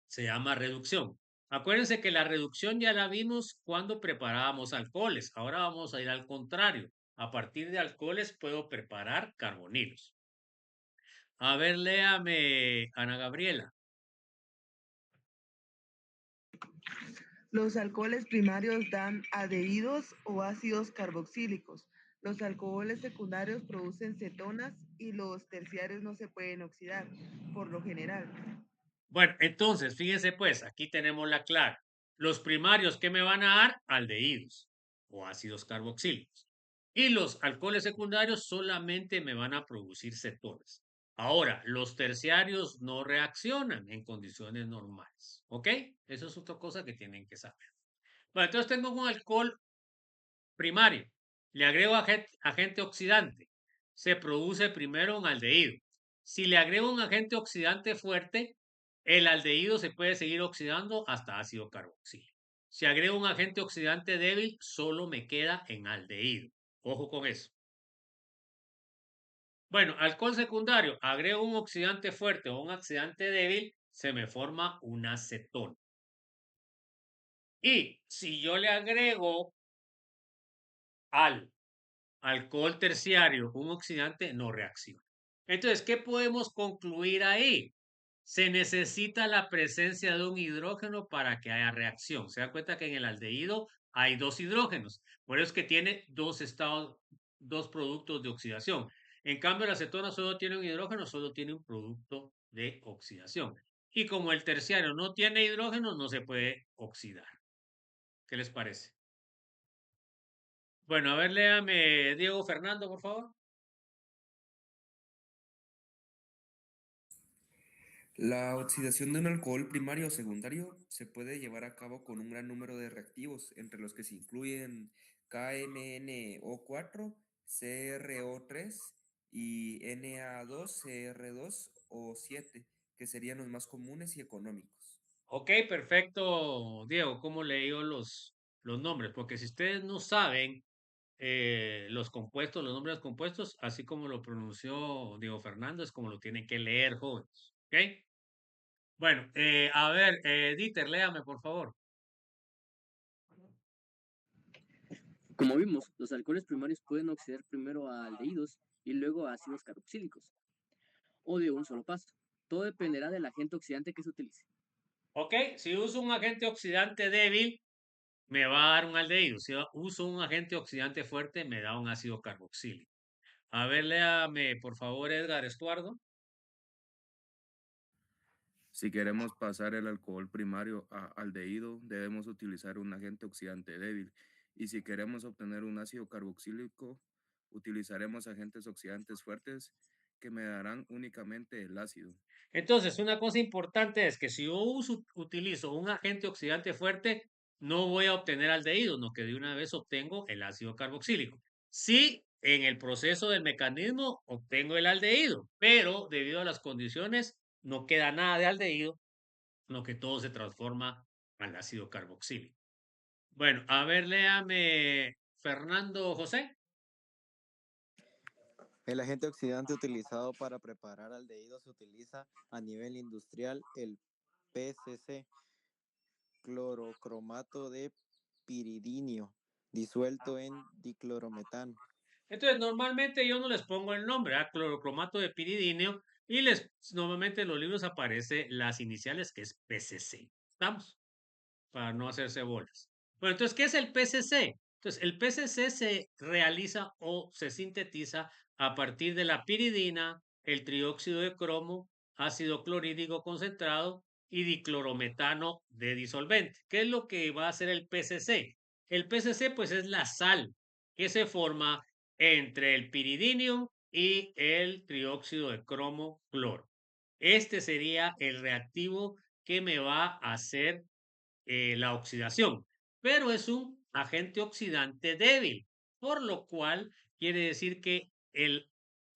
se llama reducción. Acuérdense que la reducción ya la vimos cuando preparábamos alcoholes. Ahora vamos a ir al contrario. A partir de alcoholes puedo preparar carbonilos. A ver, léame, Ana Gabriela. Los alcoholes primarios dan aldehídos o ácidos carboxílicos. Los alcoholes secundarios producen cetonas y los terciarios no se pueden oxidar, por lo general. Bueno, entonces, fíjense pues, aquí tenemos la clave. Los primarios que me van a dar, aldehídos o ácidos carboxílicos. Y los alcoholes secundarios solamente me van a producir cetonas. Ahora, los terciarios no reaccionan en condiciones normales. ¿Ok? Eso es otra cosa que tienen que saber. Bueno, entonces tengo un alcohol primario. Le agrego agente oxidante. Se produce primero un aldehído. Si le agrego un agente oxidante fuerte, el aldehído se puede seguir oxidando hasta ácido carboxílico. Si agrego un agente oxidante débil, solo me queda en aldehído. Ojo con eso. Bueno, alcohol secundario, agrego un oxidante fuerte o un oxidante débil, se me forma una acetona. Y si yo le agrego al alcohol terciario, un oxidante, no reacciona. Entonces, ¿qué podemos concluir ahí? Se necesita la presencia de un hidrógeno para que haya reacción. Se da cuenta que en el aldehído hay dos hidrógenos, por eso es que tiene dos estados, dos productos de oxidación. En cambio, la acetona solo tiene un hidrógeno, solo tiene un producto de oxidación. Y como el terciario no tiene hidrógeno, no se puede oxidar. ¿Qué les parece? Bueno, a ver, léame Diego Fernando, por favor. La oxidación de un alcohol primario o secundario se puede llevar a cabo con un gran número de reactivos, entre los que se incluyen KMNO4, CRO3 y Na2, CR2 o 7, que serían los más comunes y económicos. Ok, perfecto, Diego. ¿Cómo leí los nombres? Porque si ustedes no saben los compuestos, los nombres compuestos, así como lo pronunció Diego Fernando, es como lo tienen que leer, jóvenes. ¿Ok? Bueno, a ver, Dieter, léame, por favor. Como vimos, los alcoholes primarios pueden oxidar primero a aldehídos y luego a ácidos carboxílicos, o de un solo paso. Todo dependerá del agente oxidante que se utilice. Ok, si uso un agente oxidante débil, me va a dar un aldehído. Si uso un agente oxidante fuerte, me da un ácido carboxílico. A ver, léame, por favor, Edgar Estuardo. Si queremos pasar el alcohol primario a aldehído, debemos utilizar un agente oxidante débil. Y si queremos obtener un ácido carboxílico, utilizaremos agentes oxidantes fuertes que me darán únicamente el ácido. Entonces, una cosa importante es que si yo utilizo un agente oxidante fuerte, no voy a obtener aldehído, no que de una vez obtengo el ácido carboxílico. Sí, en el proceso del mecanismo obtengo el aldehído, pero debido a las condiciones no queda nada de aldehído, lo que todo se transforma al ácido carboxílico. Bueno, a ver, léame Fernando José. El agente oxidante utilizado para preparar aldehídos se utiliza a nivel industrial el PCC, clorocromato de piridinio, disuelto en diclorometano. Entonces, normalmente yo no les pongo el nombre, clorocromato de piridinio, y normalmente en los libros aparece las iniciales que es PCC. ¿Estamos? Para no hacerse bolas. Bueno, entonces, ¿qué es el PCC? Entonces, el PCC se realiza o se sintetiza a partir de la piridina, el trióxido de cromo, ácido clorhídrico concentrado y diclorometano de disolvente. ¿Qué es lo que va a hacer el PCC? El PCC, pues, es la sal que se forma entre el piridinio y el trióxido de cromo cloro. Este sería el reactivo que me va a hacer la oxidación, pero es un agente oxidante débil, por lo cual quiere decir que el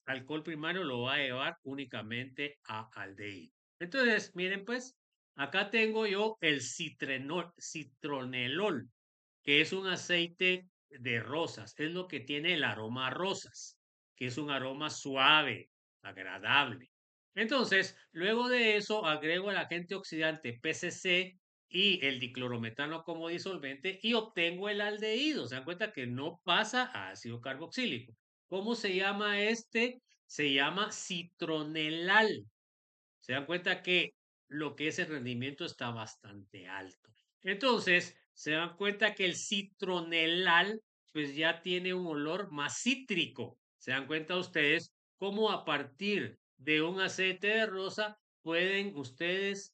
alcohol primario lo va a llevar únicamente a aldehído. Entonces, miren pues, acá tengo yo el citronelol, que es un aceite de rosas, es lo que tiene el aroma a rosas, que es un aroma suave, agradable. Entonces, luego de eso agrego el agente oxidante PCC y el diclorometano como disolvente y obtengo el aldehído. Se dan cuenta que no pasa a ácido carboxílico. ¿Cómo se llama este? Se llama citronelal. Se dan cuenta que lo que es el rendimiento está bastante alto. Entonces, se dan cuenta que el citronelal pues ya tiene un olor más cítrico. Se dan cuenta ustedes cómo a partir de un aceite de rosa pueden ustedes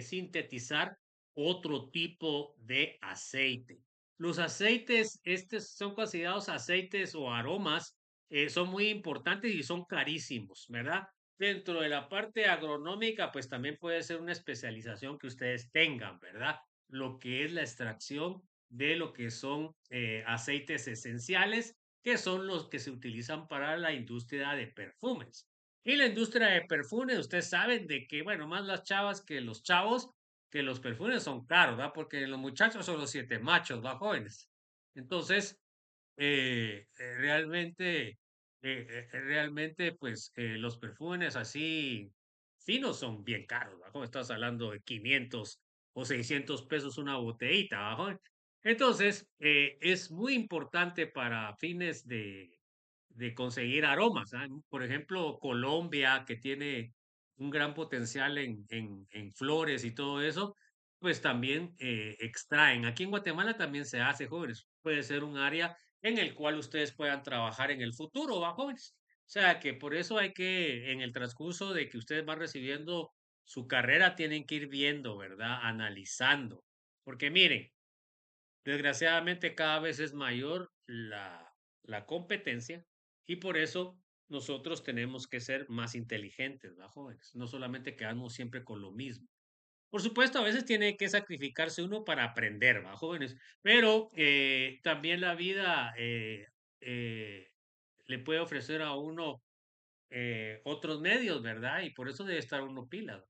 sintetizar otro tipo de aceite. Los aceites, estos son considerados aceites o aromas, son muy importantes y son carísimos, ¿verdad? Dentro de la parte agronómica, pues también puede ser una especialización que ustedes tengan, ¿verdad? Lo que es la extracción de lo que son aceites esenciales, que son los que se utilizan para la industria de perfumes. Y la industria de perfumes, ustedes saben de que, bueno, más las chavas que los chavos, que los perfumes son caros, ¿verdad? Porque los muchachos son los 7 machos, ¿va? Jóvenes. Entonces, realmente, realmente, pues los perfumes así finos son bien caros, ¿bajo? Estás hablando de 500 o 600 pesos una botellita, ¿bajo? Entonces, es muy importante para fines de conseguir aromas, ¿ah? Por ejemplo, Colombia, que tiene un gran potencial en flores y todo eso, pues también extraen. Aquí en Guatemala también se hace, jóvenes. Puede ser un área en el cual ustedes puedan trabajar en el futuro, ¿va, jóvenes? O sea que por eso hay que, en el transcurso de que ustedes van recibiendo su carrera, tienen que ir viendo, ¿verdad? Analizando. Porque miren, desgraciadamente cada vez es mayor la competencia y por eso nosotros tenemos que ser más inteligentes, ¿va, jóvenes? No solamente quedarnos siempre con lo mismo. Por supuesto, a veces tiene que sacrificarse uno para aprender, ¿va, jóvenes? Pero también la vida eh, le puede ofrecer a uno otros medios, ¿verdad? Y por eso debe estar uno pila.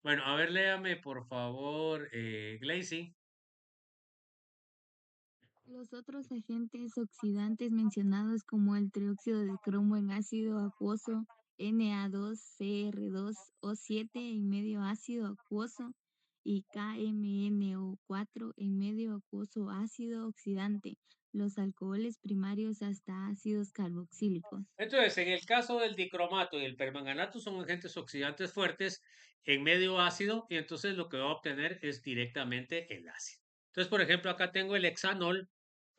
Bueno, a ver, léame por favor, Glacy. Los otros agentes oxidantes mencionados como el trióxido de cromo en ácido acuoso, Na2CR2O7 en medio ácido acuoso y KMNO4 en medio acuoso ácido oxidante, los alcoholes primarios hasta ácidos carboxílicos. Entonces, en el caso del dicromato y el permanganato son agentes oxidantes fuertes en medio ácido y entonces lo que va a obtener es directamente el ácido. Entonces, por ejemplo, acá tengo el hexanol,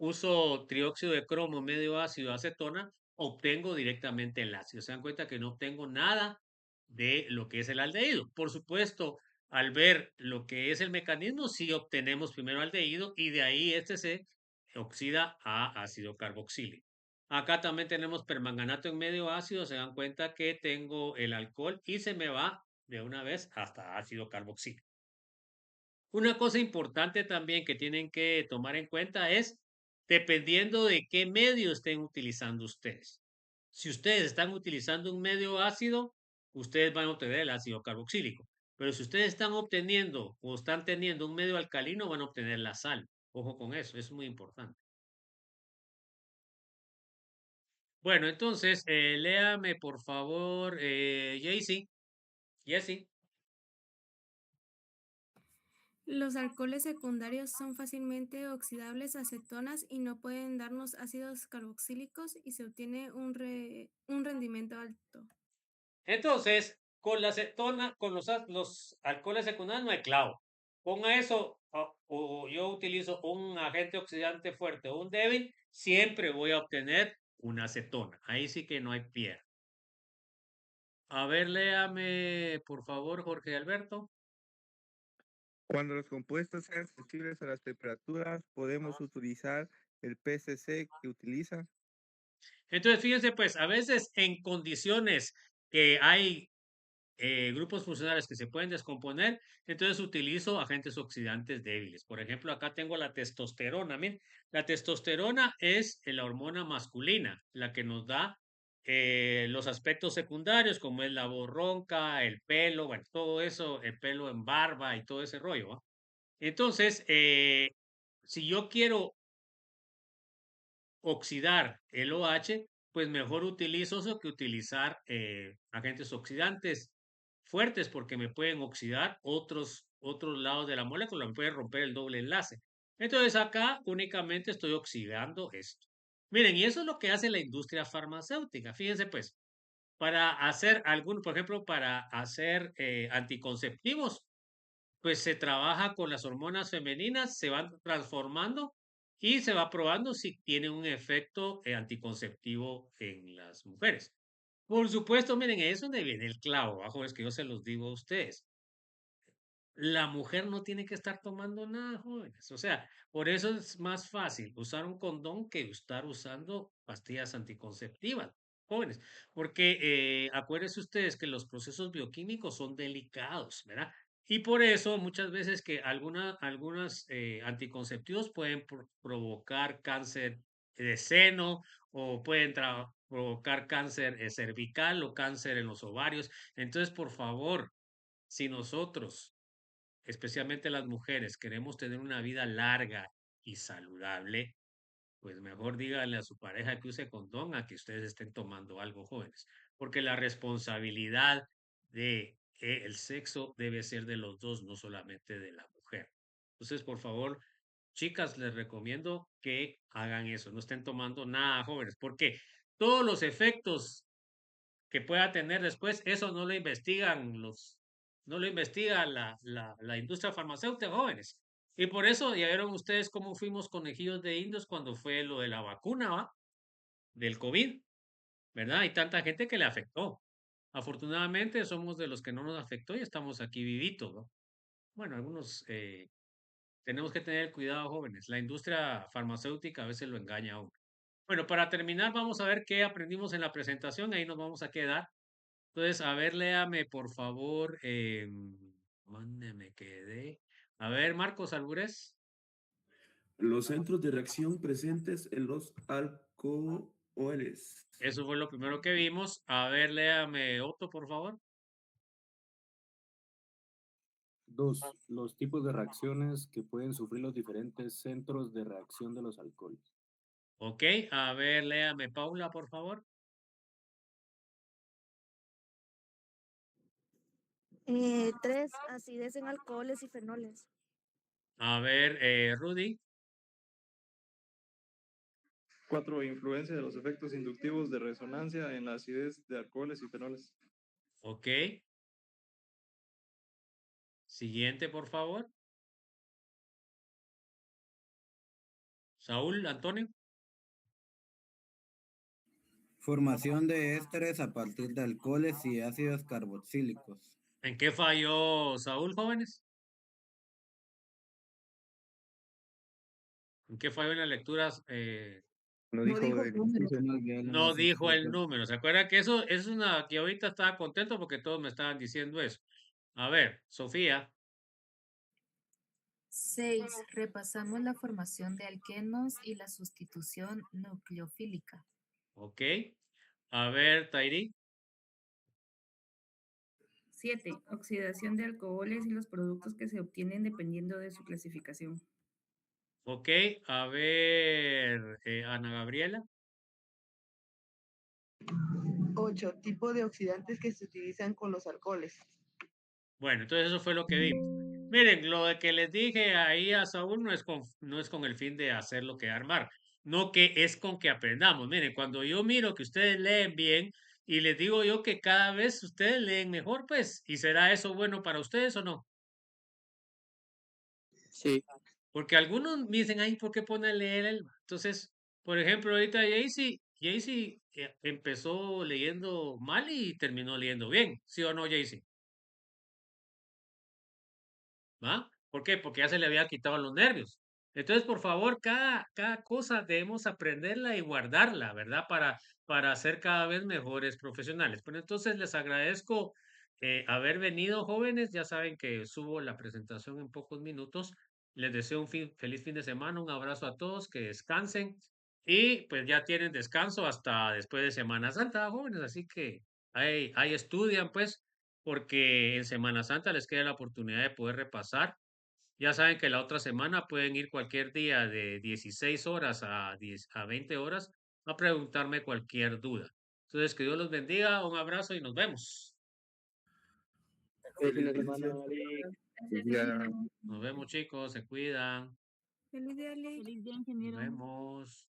uso trióxido de cromo medio ácido acetona, obtengo directamente el ácido. Se dan cuenta que no obtengo nada de lo que es el aldehído. Por supuesto, al ver lo que es el mecanismo, sí obtenemos primero aldehído y de ahí este se oxida a ácido carboxílico. Acá también tenemos permanganato en medio ácido. Se dan cuenta que tengo el alcohol y se me va de una vez hasta ácido carboxílico. Una cosa importante también que tienen que tomar en cuenta es dependiendo de qué medio estén utilizando ustedes. Si ustedes están utilizando un medio ácido, ustedes van a obtener el ácido carboxílico. Pero si ustedes están obteniendo o están teniendo un medio alcalino, van a obtener la sal. Ojo con eso, es muy importante. Bueno, entonces, léame por favor, Jaycee. Jessy. Los alcoholes secundarios son fácilmente oxidables a cetonas y no pueden darnos ácidos carboxílicos y se obtiene un rendimiento alto. Entonces, con la cetona, con los alcoholes secundarios no hay clavo. Ponga eso, o yo utilizo un agente oxidante fuerte o un débil, siempre voy a obtener una acetona. Ahí sí que no hay pierde. A ver, léame, por favor, Jorge Alberto. Cuando los compuestos sean sensibles a las temperaturas, podemos utilizar el PCC que utiliza. Entonces, fíjense, pues, a veces en condiciones que hay grupos funcionales que se pueden descomponer, entonces utilizo agentes oxidantes débiles. Por ejemplo, acá tengo la testosterona. Miren, la testosterona es la hormona masculina, la que nos da los aspectos secundarios, como es la voz ronca, el pelo, bueno, todo eso, el pelo en barba y todo ese rollo, ¿va? Entonces, si yo quiero oxidar el OH, pues mejor utilizo eso que utilizar agentes oxidantes fuertes porque me pueden oxidar otros lados de la molécula, me pueden romper el doble enlace. Entonces acá únicamente estoy oxidando esto. Miren, y eso es lo que hace la industria farmacéutica. Fíjense pues, para hacer algún, por ejemplo, para hacer anticonceptivos, pues se trabaja con las hormonas femeninas, se van transformando y se va probando si tiene un efecto anticonceptivo en las mujeres. Por supuesto, miren, eso es donde viene el clavo, bajo es que yo se los digo a ustedes. La mujer no tiene que estar tomando nada, jóvenes. O sea, por eso es más fácil usar un condón que estar usando pastillas anticonceptivas, jóvenes. Porque acuérdense ustedes que los procesos bioquímicos son delicados, ¿verdad? Y por eso muchas veces que algunas anticonceptivos pueden provocar cáncer de seno o pueden provocar cáncer cervical o cáncer en los ovarios. Entonces, por favor, si nosotros especialmente las mujeres, queremos tener una vida larga y saludable, pues mejor díganle a su pareja que use condón a que ustedes estén tomando algo jóvenes, porque la responsabilidad de el sexo debe ser de los dos, no solamente de la mujer. Entonces, por favor, chicas, les recomiendo que hagan eso, no estén tomando nada jóvenes, porque todos los efectos que pueda tener después, eso no lo investiga la industria farmacéutica, jóvenes. Y por eso ya vieron ustedes cómo fuimos conejillos de indios cuando fue lo de la vacuna, ¿va? Del COVID, ¿verdad? Hay tanta gente que le afectó. Afortunadamente somos de los que no nos afectó y estamos aquí vivitos, ¿no? Bueno, algunos tenemos que tener cuidado, jóvenes. La industria farmacéutica a veces lo engaña a uno. Bueno, para terminar, vamos a ver qué aprendimos en la presentación. Ahí nos vamos a quedar. Entonces, a ver, léame, por favor. ¿Dónde me quedé? A ver, Marcos Albures. Los centros de reacción presentes en los alcoholes. Eso fue lo primero que vimos. A ver, léame Otto, por favor. 2. Los tipos de reacciones que pueden sufrir los diferentes centros de reacción de los alcoholes. Ok, a ver, léame Paula, por favor. 3. Acidez en alcoholes y fenoles. A ver, Rudy. 4. Influencia de los efectos inductivos de resonancia en la acidez de alcoholes y fenoles. Ok. Siguiente, por favor. Saúl, Antonio. Formación de ésteres a partir de alcoholes y ácidos carboxílicos. ¿En qué falló Saúl, jóvenes? ¿En qué falló en las lecturas? No No dijo dijo el número. No dijo el número. ¿Se acuerda que eso es una que ahorita estaba contento porque todos me estaban diciendo eso? A ver, Sofía. 6. Repasamos la formación de alquenos y la sustitución nucleofílica. Ok. A ver, Tairi. 7. Oxidación de alcoholes y los productos que se obtienen dependiendo de su clasificación. Ok. A ver, Ana Gabriela. 8. Tipo de oxidantes que se utilizan con los alcoholes. Bueno, entonces eso fue lo que vimos. Miren, lo de que les dije ahí a Saúl no es con el fin de hacerlo que armar, no que es con que aprendamos. Miren, cuando yo miro que ustedes leen bien y les digo yo que cada vez ustedes leen mejor, pues, ¿y será eso bueno para ustedes o no? Sí. Porque algunos me dicen, ay, ¿por qué pone a leer él? Entonces, por ejemplo, ahorita Jaycee empezó leyendo mal y terminó leyendo bien, ¿sí o no, Jaycee? ¿Va? ¿Por qué? Porque ya se le había quitado los nervios. Entonces, por favor, cada cosa debemos aprenderla y guardarla, ¿verdad? Para ser cada vez mejores profesionales. Pero entonces les agradezco haber venido, jóvenes. Ya saben que subo la presentación en pocos minutos. Les deseo un feliz fin de semana, un abrazo a todos, que descansen y pues ya tienen descanso hasta después de Semana Santa, jóvenes. Así que ahí estudian, pues, porque en Semana Santa les queda la oportunidad de poder repasar. Ya saben que la otra semana pueden ir cualquier día de 16 horas a 20 horas a preguntarme cualquier duda. Entonces, que Dios los bendiga, un abrazo y nos vemos. Feliz fin de Feliz semana, día. Vic. Feliz día. Nos vemos, chicos, se cuidan. Feliz día, Alex. Feliz día, Nos ingeniero. vemos.